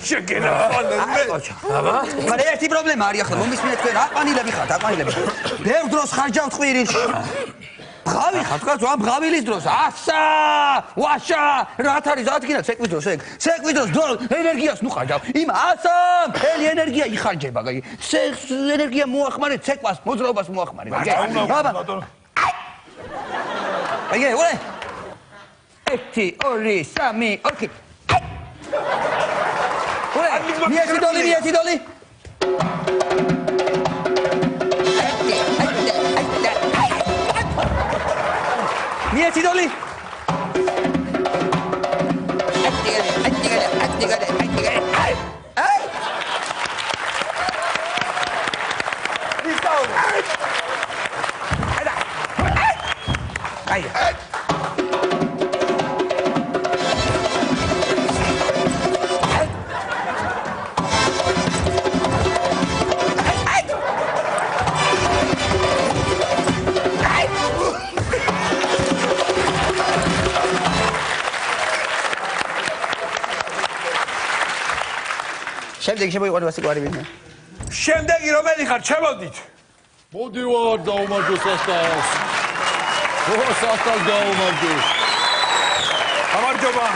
შეგენა აბა მაგრამ ერთი პრობლემა არის ახლა მომისმინეთ თქვენ აყვანილები ხართ ბევრ დროს ხარჯავთ ყვირილში ბღავი ხართ თქვა ზოა ბღავილის დროს ასა ვაშა რაც არის დადგინა ცეკვის დროს ეგ ცეკვის დროს დრო ენერგიას ნუ ხარჯავ იმ ასა მთელი ენერგია იხარჯება ენერგია მოახმარე ცეკვას მოძრაობას მოახმარე აბა აი ოლე 1 2 3 4 Mieti doli! Mieti doli! შემდეგი შემოიყვანე ვასიკვარი ვინმე. შემდეგი რომელი ხარ? შემოდით. მოდივარ დაუმარჯო სასტავს. სასტავს დაუმარჯო. გამარჯობა.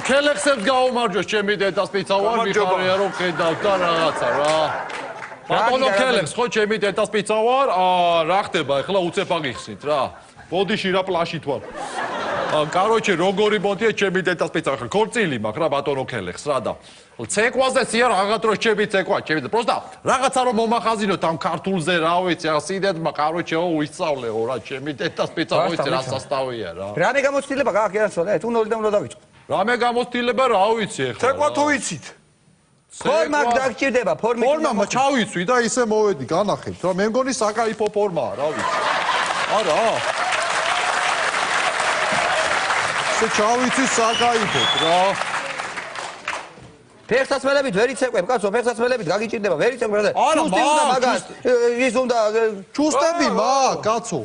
ქელექსებს გაუმარჯოს ჩემი დედას პიცა ვარ მიხარია რომ ხედავ და რაღაცა რა. ბატონო ქელექს ხო ჩემი დედას პიცა ვარ რა ხდება ახლა უცებ აგიხსნით რა. ბოდიში რა პლაშით ვარ. კაროჩე, როგორი ბოდია ჩემი დედას პიცა, ხა ქორწილი მაქვს რა ბატონო ქელეხს რა და ცეკვაზე სია რაღაც დროს ჩემი ცეკვა, ჩემი და პროსტა რაღაცა რომ მომახაზინოთ ამ ქართულზე რა ვიცი, რა სიდედმა კაროჩე ვისწავლეო რა ჩემი დედას პიცა ვიცი რა სასტავია რა. რამე გამოცდილება გაქვს ერასო, თუ ნოლიდან უნდა დავიწყო. რამე გამოცდილება რა ვიცი ახლა. ცეკვა თუ ვიცით. ფორმა დაგჭირდება, ფორმა ჩავიცვი და ისე მოვედი, განახებთ რა, მე მგონი საკაიფო ფორმაა, რა ვიცი. არა. ისე ჩავიცვი საკაიფოთ რა. ფეხსაცმელებით ვერ იცეკვებ, კაცო, ფეხსაცმელებით გაგიჭირდება, ვერ იცეკვებ რა. არა, მაგას ის უნდა ჩუსტები მაგ, კაცო.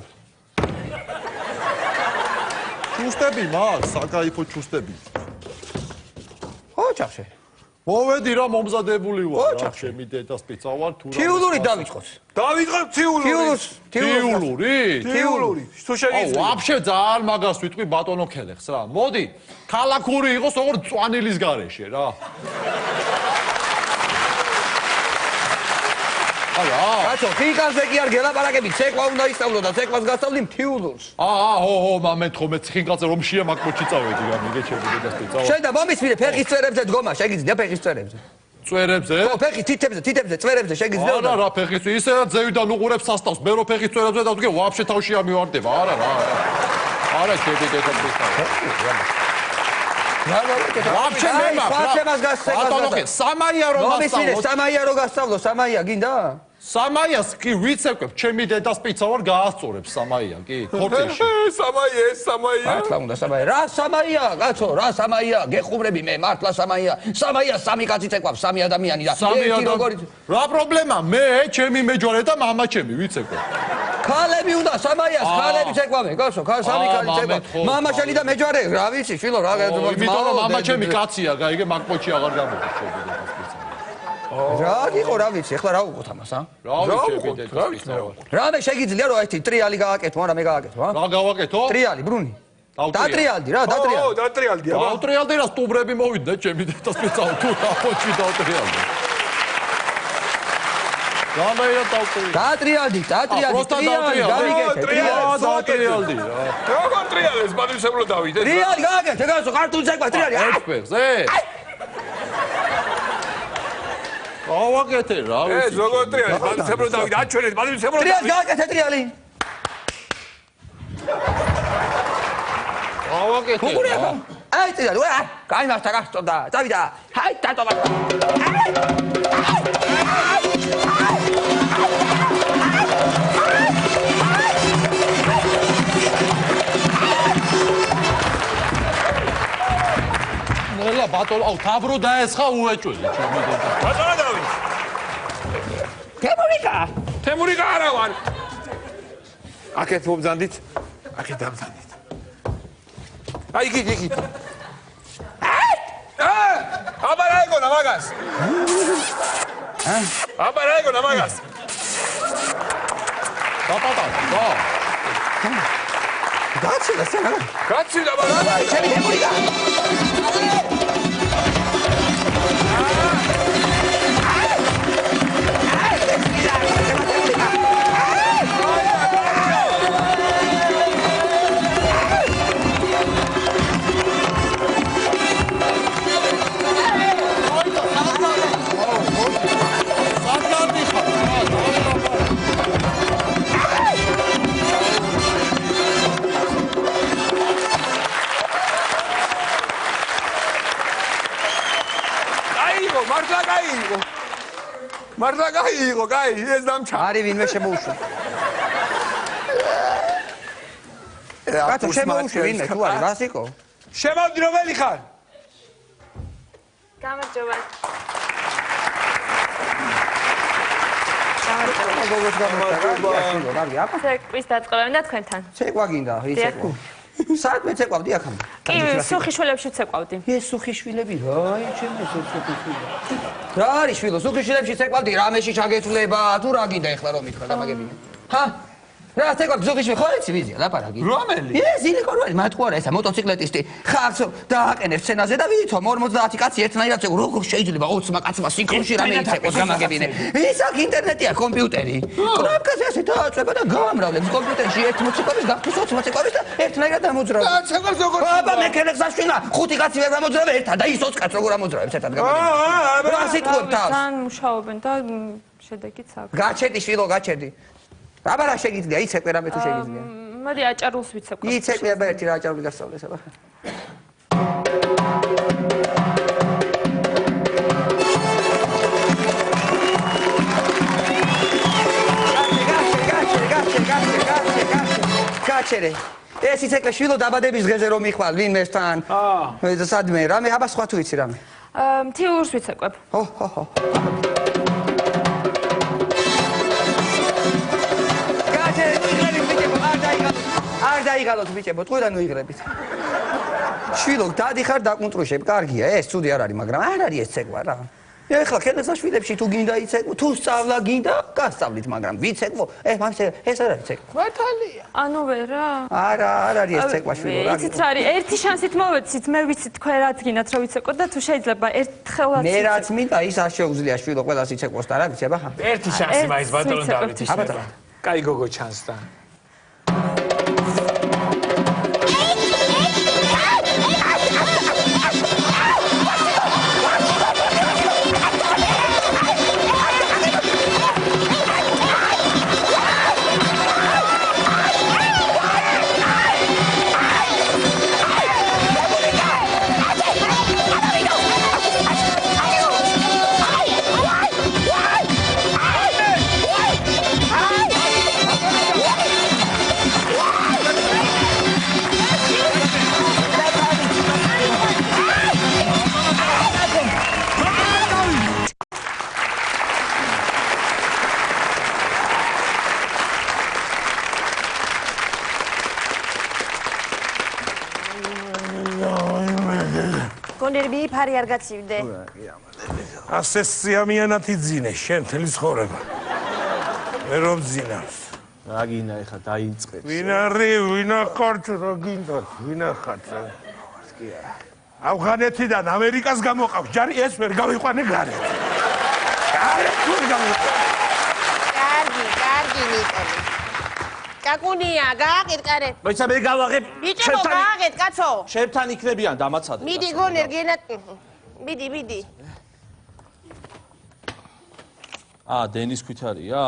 ჩუსტები მაგ, საკაიფო ჩუსტები. ოჩახშე. მოვედი რა მომზადებული ვარ რა ჩემი დედას პიცა ვარ თუ რა თიულური დავიწყოთ. დავიწყებ თიულური. თიულური. თუ შეგიძლია. ვაფშე ძალიან მაგას ვიტყვი ბატონო ქელეხს რა. მოდი, ქალაქური იყოს როგორ წვანილის გარეშე რა. არა. კაცო, ხინკალზე კი არ გელაპარაკები, ცეკვა უნდა ისწავლო და ცეკვას გასწავლი თიულურს. ჰო, მამეთქო მე ხინკალზე რომ შეა მაგ-მოჩი წავედი გამიგე ჩემი დედას პიცა ვარ. შენ და მომისმინე ფეხის წვერებზე დგომა, შეგიძლია ფეხის წვერებზე. წვერებზე? ხო, ფეხის თითებზე, წვერებზე შეგიძლია. არა რა ფეხის, ისე რა ძევიდან უყურებს სასტავს, მე რო ფეხის წვერებზე დავდგე, ვაფშე თავში ამივარდება. არა რა. არა ჩემი დედას პიცა. ვაფშე მე მაქვს. ბატონო ქე, სამაია რომ მომისმინე, სამაია რო გასწავლო, სამაია გინდა? სამაიას კი ვიცეკვებ, ჩემი დედას პიცა ვარ გაასწორებს სამაია კი, ქორწილში. სამაია. მართლა უნდა სამაია. რა სამაია, კაცო, რა სამაია, გეხუბრები მე, მართლა სამაია. სამაია სამი კაცი ცეკვავს, სამი ადამიანი და ერთი როგორი. რა პრობლემა? მე, ჩემი მეჯორე და მამა ჩემი ვიცეკვებ. ქალები უნდა სამაიას, ქალები ცეკვავენ, კაცო, სამი ქალი ცეკვავს. მამა შენი და მეჯორე, რა ვიცი, შვილო, რა იმიტომ რომ მამა ჩემი კაცია, გაიგე, მაგ-პოჩი აღარ გამოდის ჩემი დედას პიცა. რა იყო რა ვიცი, ახლა რა უყოთ ამას, ა? რა ვიცი, დედას პიცა ვარ. რამე შეგიძლია რომ ერთი ტრიალი გააკეთო, არა მე გააკეთო, ა? რა გავაკეთო? ტრიალი, ბრუნი. დატრიალდი რა, დატრიალდი. ო, დატრიალდი, აბა. დავტრიალდი რა სტუბრები მოვიდა ჩემი დედას პიცა თუ დაპოჩი დავტრიალდი. გამაია დავტრიალდი. დატრიალდი, ტრიალი, გამიგეთე, დატრიალდი რა. როგორ ტრიალებს, მადლისებრო დავიდე. ტრიალი გააკეთე, კაცო, ქართული ცეკვა ტრიალი. ეფერზე. გავაკეთე რა ვიცი. ეს როგორ ტრიალებს, მადლისებრო დავიდე, აჩვენეთ, მადლისებრო დავიდე. ტრიალი გააკეთე, ტრიალი. გავაკეთე. გუგურია. აი ტრიალი, ვა, გაიმართა გასწორდა. დავიდა. ჰაი, დატოვა. ნელა ბატონო, აუ თავრო დაესხა უეჭველი ჩემი დედა. ბატონო დავით. თემურიკა არა ვარ. აქეთ მომძანდით. აქეთ დამძანდით. აი იგი. აბა რა ეგონა მაგას? აბა რა ეგონა მაგას? ბატონო, რა. გაჩილა სენა. გაჩილა მაგა. ჩემი თემურიკა. მართლა გაიიღო, კაი, ეს დამჩა. არი ვინმე შემოუშვა. კაცო შემოუშვა ვინმე, თუ არის რასიკო? შემოვდი რომელი ხარ? გამარჯობა. ცეკვის დაწყებამდე და თქვენთან. ცეკვა გინდა, იცეკვა. საათმე ცეკვავდი აქამდე. კი, სუხიშვილებში ცეკვავდი. ეს სუხიშვილები, რაი ჩემი სუხიშვილები. რა არის შვილო, სუხიშვილებში ცეკვავდი, რამეში ჩაგეცვლება, თუ რა გინდა ეხლა რომ მითხრა დამაგებინე. ჰა? რა თქმა უნდა ზოგიშვილი ხო არის ვიზია ლაპარაკი რომელი? ეს ილიკორველი მათყუარა ესა მოტოციკლეტისტი ხარს დააყენებს სცენაზე და ვითომ 50 კაცი ერთნაირად წეგო როგორ შეიძლება 20 კაცმა სინქრონში რამე იცეყოს გამაგებინე ის აქ ინტერნეტია კომპიუტერი კნოპკაზე ასე დააწება და გამრავლებს კომპიუტერში ერთ მოცეკვების გახთვის 20 მოცეკვების და ერთნაირად ამოძრავებს და ცეკვებს როგორ აბა მე ქერექს აშვილა 5 კაცი ვერ ამოძრავე ერთად და ის 20 კაცს როგორ ამოძრავებს ერთად გამაგებინე რა სიტყვებ თავს თან მუშაობენ და შედეგიც აქვს გაჩერდი შვილო გაჩერდი აბა რა შეგიძლია იცეკვე რამე თუ შეგიძლია მოდი აჭარულს ვიცეკვე იცეკვე აბა ერთი რა აჭარული გასწავლეს აბა გაჩერე ეს იცეკვე შვილო დაბადების დღეზე რომ მიხვალ ვინმესთან სადმე რამე აბა სხვა თუ იცი რამე მთიულს ვიცეკვებ ხო არ დაიღალოთ ბიჭებო, ტყუილ ანუ იღრებით. შვილო, დადიხარ დაკუნტრუშებ, კარგია, ეს ცუდი არ არის, მაგრამ არ არის ეს ცეკვა რა. ეხლა ქერექსაშვილებში თუ გინდა იცეკვო, თუ სწავლა გინდა, გასწავლით, მაგრამ ვიცეკვო, ეს არ არის ცეკვა. მართალია. ანუ ვერა? არა, არ არის ეს ცეკვა შვილო რა. იცით რა არის, ერთი შანსით მოვეცით, მე ვიცი თქვენ რა დგინათ რომ ვიცეკვო და თუ შეიძლება ერთხელაც მე რაც მინდა, ის არ შეუძლია შვილო ყველას იცეკვოს და რა ვიცი, აბა ხა. ერთი შანსი მაინც ბატონო დავითის. აბა და. კაი გოგო ჩანსთან. გონერბი ფარი არ გაცივდე. ასე სიამიანად იძინე შენ თელი ცხოვრება. მე რომ ძინავს. რა გინდა ეხა დაიწყებს. ვინ არის, ვინ ახართ, რა გინდა, ვინ ახართ. ავღანეთიდან ამერიკას გამოყავს ჯარი ეს ვერ გავიყვანე გარეთ. გარეთ ვერ გავიყვანე. კარგი ნიკოლი. კაკუნია, გააკეთ კარეთ. მოიცა მე გავაღებ. ბიჭო, გააკეთ კაცო. შებთან იქნებიან დამაცადე. მიდი გონერ გენათ. მიდი. დენის ქვითარია?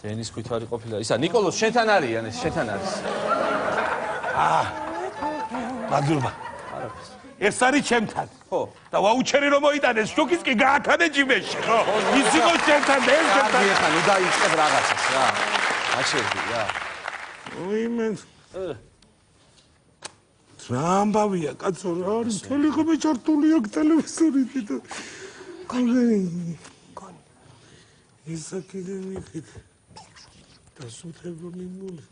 დენის ქვითარი ყოფილა. ისა ნიკოლოს შენთან არიან ეს, შენთან არის. მადლობა. ეს არის ჩემთან. ხო. და ვაუჩერი რომ მოიტანეს შუქის კი გაათანე ჯიბეში, ხო? ის იყო ჩემთან, მე ჩემთან. კარგი ახლა ნუ დაიწყებ რაღაცას რა. აჩერდი რა. უიმე. რა ამბავია, კაცო, რა არის? მთელი ხომ ჩართული აქ ტელევიზორით და კონი. ისა კიდე მიხით. და სუთება მიმული.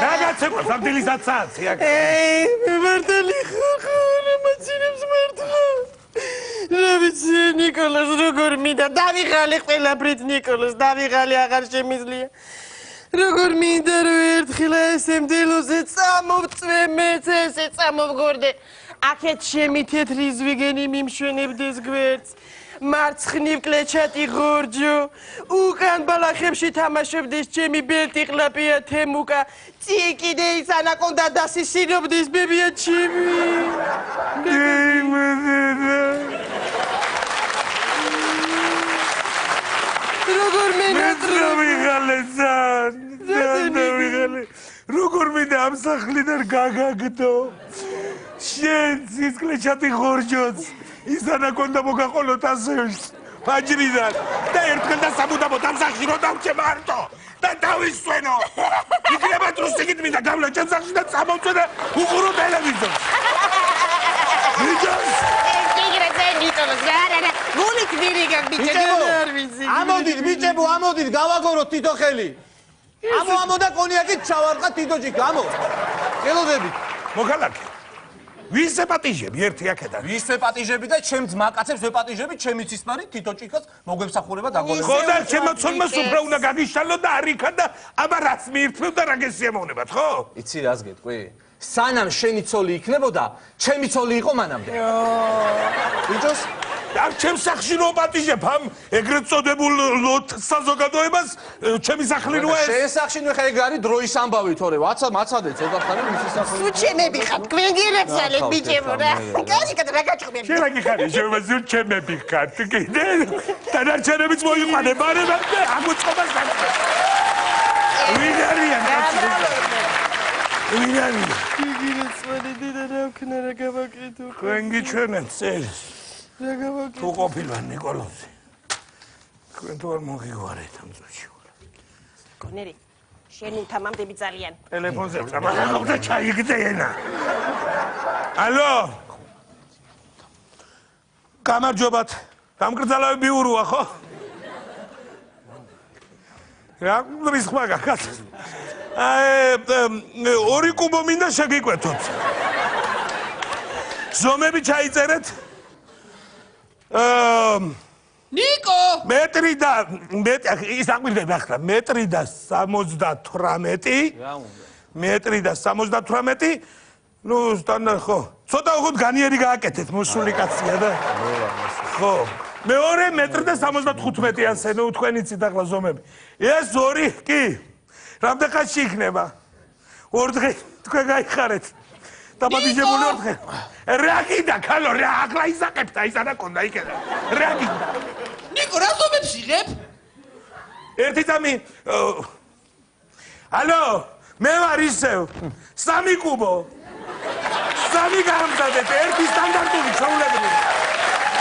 Ragazzi, stabilizzazione. მართალი ხარ, მაცინებს მართლა. რა ვიცი, ნიკოლას როგორ მინდა, დავიღალე ყველაფრით ნიკოლას, დავიღალე აღარ შემიძლია. როგორ მინდა რომ ერთხელ ესემდელოზე წამოვწვე მეც ესე წამოვგორდე. აქეთ შემი თეთრი ზვიგენი მიმშვენებდეს გვერდს. მარცხნივ კლეჩატი ღორჯო, უკან ბალახებში თამაშობდეს ჩემი ბელტი ყლაპია თემუკა, წიკიდე ის ანაკონდა დასისინობდეს ბებია ჩემი. როგორ როგორ მინდა ამ სახლიდან გაგაგდო. შენ ის კლეჩატი ღორჯოც ის ანაკონდა მოგაყოლოთ ასე ფაჯრიდან და ერთხელ და სამუდამოდ ამ სახლში რო დავჭე მარტო და დავისვენო. იქნება თრუსიკით მინდა გავლა ჩემ სახლში და წამოვწე და უყურო ტელევიზორს. გულით ვირი გაგბიჭებო. ამოდით ბიჭებო, ამოდით, გავაგოროთ თითო ხელი. ამო და კონიაკით ჩავარყა თითო ჭიქა, ამო. ელოდებით. მოქალაქე. ვის ეპატიჟები ერთი აქედან? ვის ეპატიჟები და ჩემს მაკაცებს ეპატიჟები, ჩემი ცისმარი თითო ჭიქას მოგემსახურება დაგორება. ხო და შემოცონმას უფრო უნდა გაგიშალო და არიქა და აბა რაც მიირთმევ და რა გესიამოვნებათ, ხო? იცი რას გეტყვი? სანამ შენი ცოლი იქნებოდა, ჩემი ცოლი იყო მანამდე. ბიჭოს ამ ჩემს სახლში რო პატიჟებ ამ ეგრეთ წოდებულ საზოგადოებას ჩემი სახლი როა ეს? შენ სახლში ნუ ხა ეგ არის დროის ამბავი, თორე მაცადე ცოტა ხანი მისი სახლი. სუჩემები ხარ, გვენგირებსალე ბიჭებო რა. კაციკად რა გაჭყმები. შენ რა გიხარი, შენ სუჩემები ხარ, კიდე დანარჩენებიც მოიყვანე, მაგრამ ამოწყობას და ვინ არიან კაცი? ვინ არიან? გიგინეცმანი და რა ვქნა რა გავაკეთო. თქვენ გიჩვენენ წერს. თუ ყოფილვარ ნიკოლოზი. თქვენ თუ არ მოგიგვარეთ ამ წუთში. გონერი, შენი თამამდები ძალიან. ტელეფონზე წამახავდა ჩაიგდენა. ალო. გამარჯობათ. გამგრძელავები ურუა ხო? რა გრის ხმა გაკაც. ორი კუბო მინდა შეგიკვეთოთ. ზომები ჩაიწერეთ. ნიკო! მეტრი და ის აკვირდება ახლა მეტრი და 78. მეტრი და 78. ნუ სტანდარტ ხო. ცოტა უხოთ განიერი გააკეთეთ მოსული კაცია და. ხო. მეორე მეტრი და 75 ასე ნუ თქვენი ცით ახლა ზომები. ეს ორი კი. რამდენ ხანში იქნება? ორ დღე თქვენ გაიხარეთ. დაბადიჟებული ორ დღე. რა კიდა ქალო რა ახლა ისაკებთ აი სადა კონდა იქედა. რა კიდა. ნიკო, რა ზომებს იღებ? ერთი წამი ალო, მე ვარ ისევ. 3 კუბო. 3 გამზადეთ, ერთი სტანდარტული ჩაულებრივი.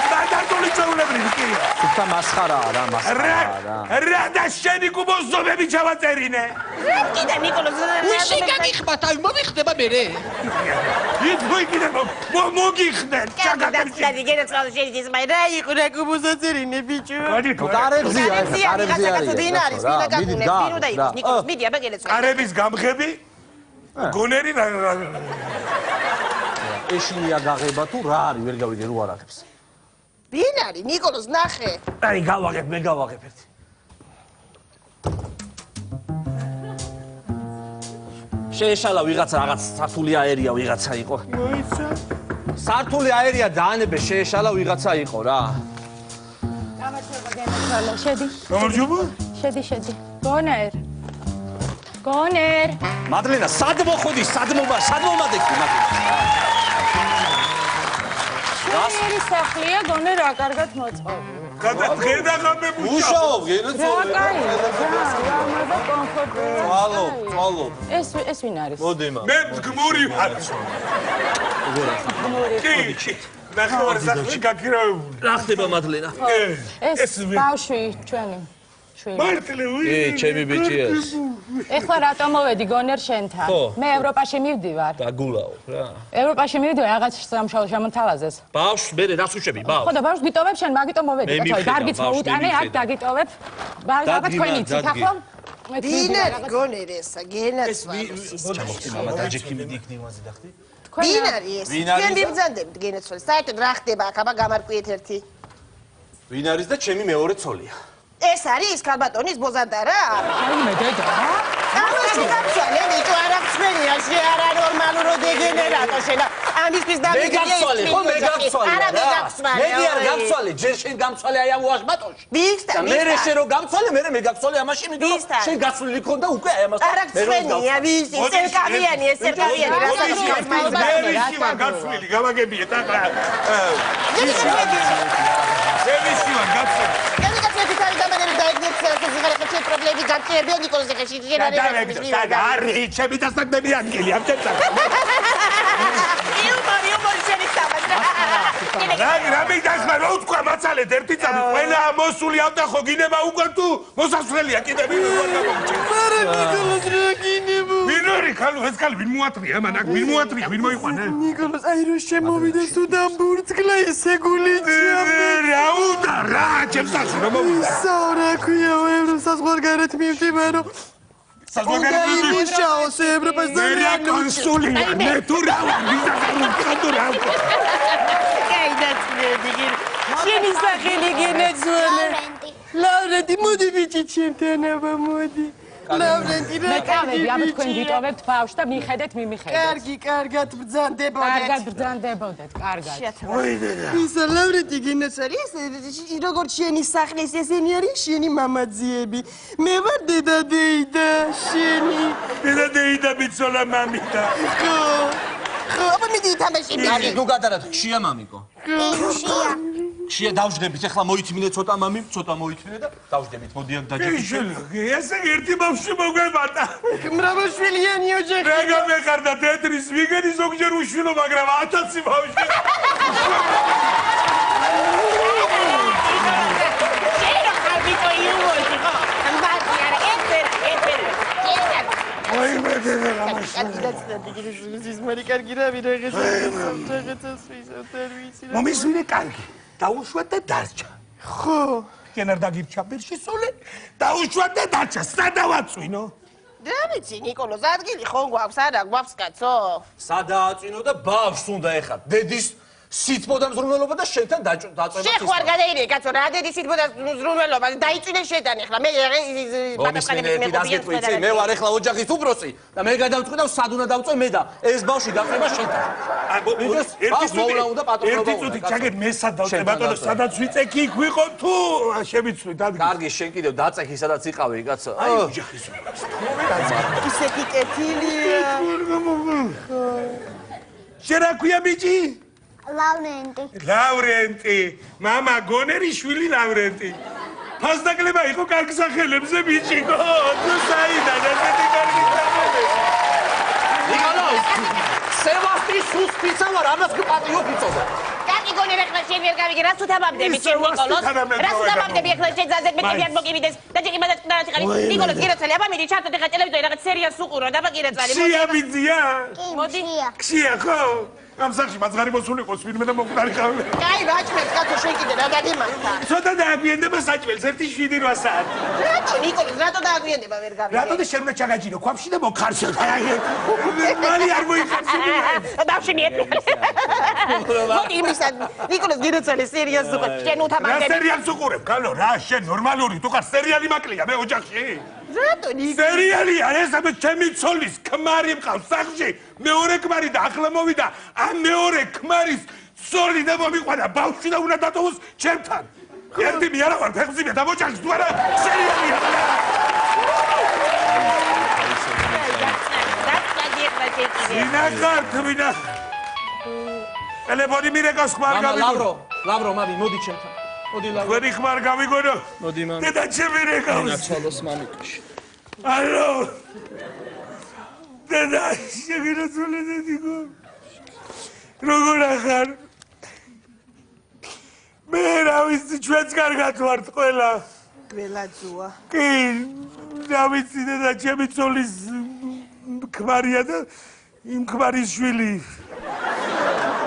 სტანდარტული ჩაულებრივი კი. თუმცა მასხარაა რა, მასხარაა რა. რა და შენი კუბოს ზომები ჩავაწერინე. რა კიდე ნიკოლოზ უშენ გაგიხმათ, აი მომიხდება მერე. ის მოიგინე მოგიხდეთ ჩაგაკეთე. და გენაცვალე შენი ძმა რა იყო რა გუბოსაწერინე ბიჭო. კარებზია ეს, კარებზია. დინარის ვინა გაგუნე, ვინ უნდა იყოს ნიკოლოზ მიდი აბა გენაცვალე. კარების გამხები გონერი რა ეშინია გაღება თუ რა არის ვერ გავიგე რო არ აღებს. ვინ არის ნიკოლოზ ნახე. აი გავაღებ, მე გავაღებ ერთი. შეეშალა ვიღაცა რაღაც სართული აერია ვიღაცა იყო. მოიცა. სართული აერია დაანებე შეეშალა ვიღაცა იყო რა. გამარჯობა გენაცვალე, შედი. გამარჯობა? შედი. გონერ. მადლენა, სად მოხოდი, სად მომადექი მადლენა. გონერი სახლია, გონერ რა კარგად მოწყობ. გადაგედა გამებუშავ. უშაობ, გენაცვალე. რა კაი, რა მოდა კომფორტული. წვალო. ეს ვინ არის? მოდიმა. მე გმური ვარ. კი. ნახევარ სახლში გაქირავებული. რა ხდება მადლენა? ეს ბავშვი ჩვენი. მარტლე ჩემი ბიჭი ეს. ეხლა რატომ მოვედი გონერ შენთან? მე ევროპაში მივდივარ. დაგულაო რა. ევროპაში მივდივარ რაღაც სამშობლო შემოთავაზეს. ბავშვს მე რას უშვები ბავშვს? ხო და ბავშვს გიტოვებ შენ, მაგიტომ მოვედი. კაცო, დარგიც მოუტანე, აქ დაგიტოვებ. ბავშვს თქვენი ცით ახლა. ვინ არის გონერ ესა გენაცვალე. მამა დაჯექი მიდი იქნევაზე დახტი. ვინ არის ეს? თქვენ მიბრძანდებთ გენაცვალე. საერთოდ რა ხდება აქ, აბა გამარკვიეთ ერთი. ვინ არის და ჩემი მეორე ცოლია. ეს არის ქალბატონის ბოზანდარა? მე დედა რა? ამაში გაცვალე, ნიკო არა ხსნელია, შე არა ნორმალურო დეგენერატო შენა. ამისთვის დამიგია. მე გაგცვალე. არა მე გაგცვალე. მე არ გაგცვალე, ჯერ შენ გამცვალე აი ამ უაღბატონში. ვისთან? მე შენ რო გამცვალე, მე გაგცვალე ამაში, იმიტომ შენ გაცვლილი ქონდა უკვე აი ამას. არა ხსნელია, ვის სერკავიანი, ეს სერკავიანი რასაც მე გაცვლილი, გამაგებიეთ ახლა. ზევისი ვარ გაცვლილი. პრობლემები გაჩერდა ნიკოლოზ ეხეში და არი ჩემი დასაგდები ადგილი ამ ჩემს იუმორი შენი სამადრა რა მიდასმა რო თქვა მაცალეთ ერთი წამი ყველა მოსული ავდა ხო გინება უკვე თუ მოსასვლელია კიდე ვინ უნდა მომჩე არა ნიკოლოზ რა გინებო ვინ არის ხალო ეს ხალი ვინ მოატრია მან აქ ვინ მოატრია ვინ მოიყვანა ნიკოლოზ აი რო შემოვიდეს თუ დამბურთკლა ესე გულიჩია რა უნდა რა ჩემსაში რომ მოვიდა საურა ქვია ევროპას საზღვარგარეთ მივდივარო საზღვარგარეთ ევროპას მერია კონსული მე თუ რა ვიზა თუ რა შენი სახელი გენეძვენე ლავრენტი მოდი ბიჭი ჩემთან აბა მოდი ლავრენტი რა მეკავები ამ თქვენ გიტოვებთ ბავშვს და მიხედეთ მიმიხედეთ კარგი კარგად ბრძანდებოდეთ კარგად ბრძანდებოდეთ კარგად ისა ლავრენტი გენეცარი როგორც შენი სახლის ესენი არის შენი მამაძიები მე ვარ დედა დეიდა შენი დედა დეიდა ბიცოლა მამიდა ხო აბა მიდი თამაში კარგი ნუ გადარად ხშია მამიკო ხშია დავждებით ახლა მოითმინე ცოტა მამი ცოტა მოითმინე და დავждებით მოდი აქ დაჯერებით ესე ერთი ბავშვი მოგებატა მრავალშვილიანი ოჯახი რა გამეხარდა თეთრის ვიგენი ზოგჯერ უშვილო მაგრამ 1000 ბავშვი აი მე მომისმინე კარგი დაუშვათ და დარჩა ხო კენ არ დაგირჩა პირში სული დაუშვათ და დარჩა სადავაწვინო რა ვიცი ნიკოლოზ ადგილი ხო გვაქვს არა გვაქვს კაცო სადააწვინო და ბავშვს უნდა ეხა დედის სითბოდა მზრუნველობა და შენთან დაწვება შეხვარ გადაირე კაცო რა დედის სითბოდა მზრუნველობა დაიწვინე შენთან ეხლა მე მომისმინე დაგეთქვი მე ვარ ეხლა ოჯახის უფროსი და მე გადავწყვიტე სად უნდა დავწვე მე და ეს ბავშვი დაწყება შენთან ერთი წუთი ჩაგეთ მე სად დავწე ბატონო სადაც ვიწექი იქ ვიყო თუ შემიცვლით ადგილს კარგი შენ კიდევ დაწექი სადაც იყავი კაცო აი ოჯახის ისეთი კეთილია შენ რა ქვია ბიჭი ლავრენტი მამა გონერიშვილი ლავრენტი ფასდაკლება იყო კარგ სახელებზე ბიჭიკო თუ საიდან ესეთი კარგი სახელები ნიკოლოზ სევასტი სუსპიცა ვარ ამას გპატიო ფიცოზე კარგი გონები ახლა შენ ვერ გავიგე რას უთამამდები შენ ნიკოლოზ რას უთამამდები ახლა შენ ძაზე მეკები არ მოგივიდეს და ჯერ იმედად ყდაჩი ხარ ნიკოლოზ გირაცალი აბა მიდი ჩართო ეხლა ტელევიზორში რაღაც სერიას უყურო და აბა გირაცალი ხშია ბიძია მოდი ხშია ხო ამ სახში მაძღარი მოსული ყოს ვინმე და მოკდარი ხავი კაი რაჭმებს კაცო შენ კიდე რა დაგემართა ცოტა დააგვიანდება საჭმელს 1:07 საათი რაჭი ნიკოლოზ რატო დააგვიანდება ვერ გავიგე რატო და შენ უნდა ჩაგაჯირო ქვაფში და მოხარშო მალი არ მოიხარშო ბავშვი მიეტყვი მოდი იმისა ნიკოლოზ გირაცალი სერიას უყურებ შენ უთამამდები რა სერიალს უყურებ გალო რა შენ ნორმალური თუ ხარ სერიალი მაკლია მე ოჯახში რატო ნიკოლოზ სერიალია ეს ამე ჩემი ცოლის ქმარი მყავს სახში მეორე ქმარი და ახლა მოვიდა ამ მეორე ქმარის ცოლი და მომიყვანა ბავშვი და უნდა დატოვოს ჩემთან ერთი მე არა ვარ ფეხმძიმე და მოჭახს თუ არა სერიალია ვინახარ თვითონ ტელეფონი მირეკავს ხმარ გავიგო ლავრო მამი მოდი ჩემთან მოდი ლავრო ვერი ხმარ გავიგონო მოდი მამი დედა ჩემი რეკავს ნაცვალოს მამიკაში ალო დედა შეგირაცული დედიკო როგორ ახარ მე რა ვიცი ჩვენც კარგად ვართ ყველა გველაძუა კი რა ვიცი დედა ჩემი ცოლის ქმარია და იმ ქმარის შვილი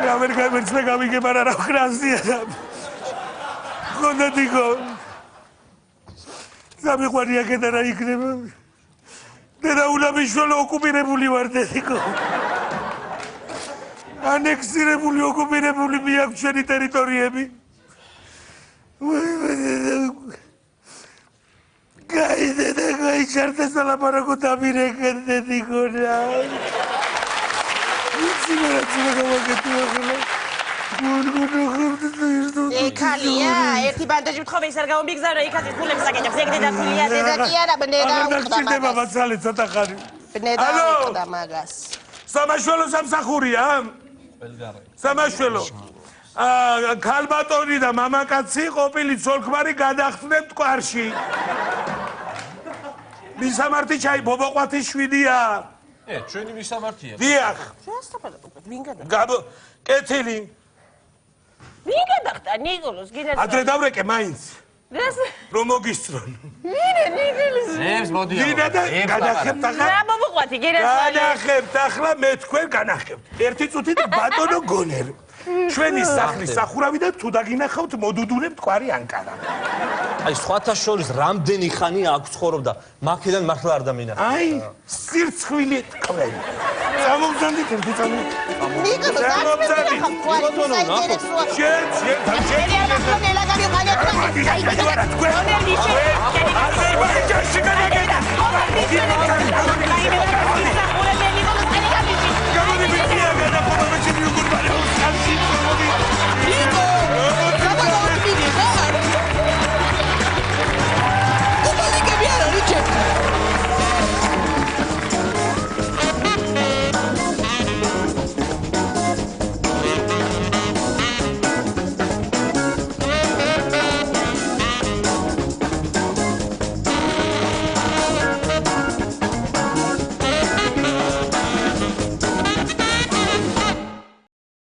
რა ვერ გავიგე მაგრამ რა ხრასია და ხონდა დიკო სამიყვარია კიდე რა იქნება დედა ულამიშვილო ოკუპირებული ვარ დედიკო ანექსირებული ოკუპირებული მიაქვს ჩვენი ტერიტორიები გაი დედა გაი ჩარტე სალაპარაკო დამირეკე დედიკო რა იცი რა გავაკეთე ახლა ეკალია ერთი ბანდაჟი ვთხოვე ის არ გამომიგზავნა იქაც ფულებს აკეთებს ეგ დედა ფულია დედა კი არა ბნედა უყდა მაგას ცოტა ხარი ბნედა უყდა მაგას სამაშველო სამსახურია სამაშველო ქალბატონი და მამაკაცი ყოფილი ცოლ-ქმარი გადახდნენ მტკვარში მისამართი ჩაი ბობოყვათის შვიდია ჩვენი მისამართია დიახ ვინ გადახდა კეთილი ვინ გადახდა ნიკოლოზ გინდა ადრე დავრეკე მაინც რომ მოგისწრონ. ზევს მოდიან. მინდა და განახებთ ახლა. რა მომუყვათი გერასვალე. განახებთ ახლა მე თქვენ განახებთ. ერთი წუთით ბატონო გონერ. ჩვენი სახლის სახურავი და თუ დაგინახავთ მოდუდუნებთ კვარი ანკარა. აი სხვათა შორის რამდენი ხანი აქ ცხოვრობდა მაქედან მართლა არ დამინახა. აი სირცხვილი თქვენ. წამოგზანდით ერთი წამო. ნიკო წამოგზანდით. შენ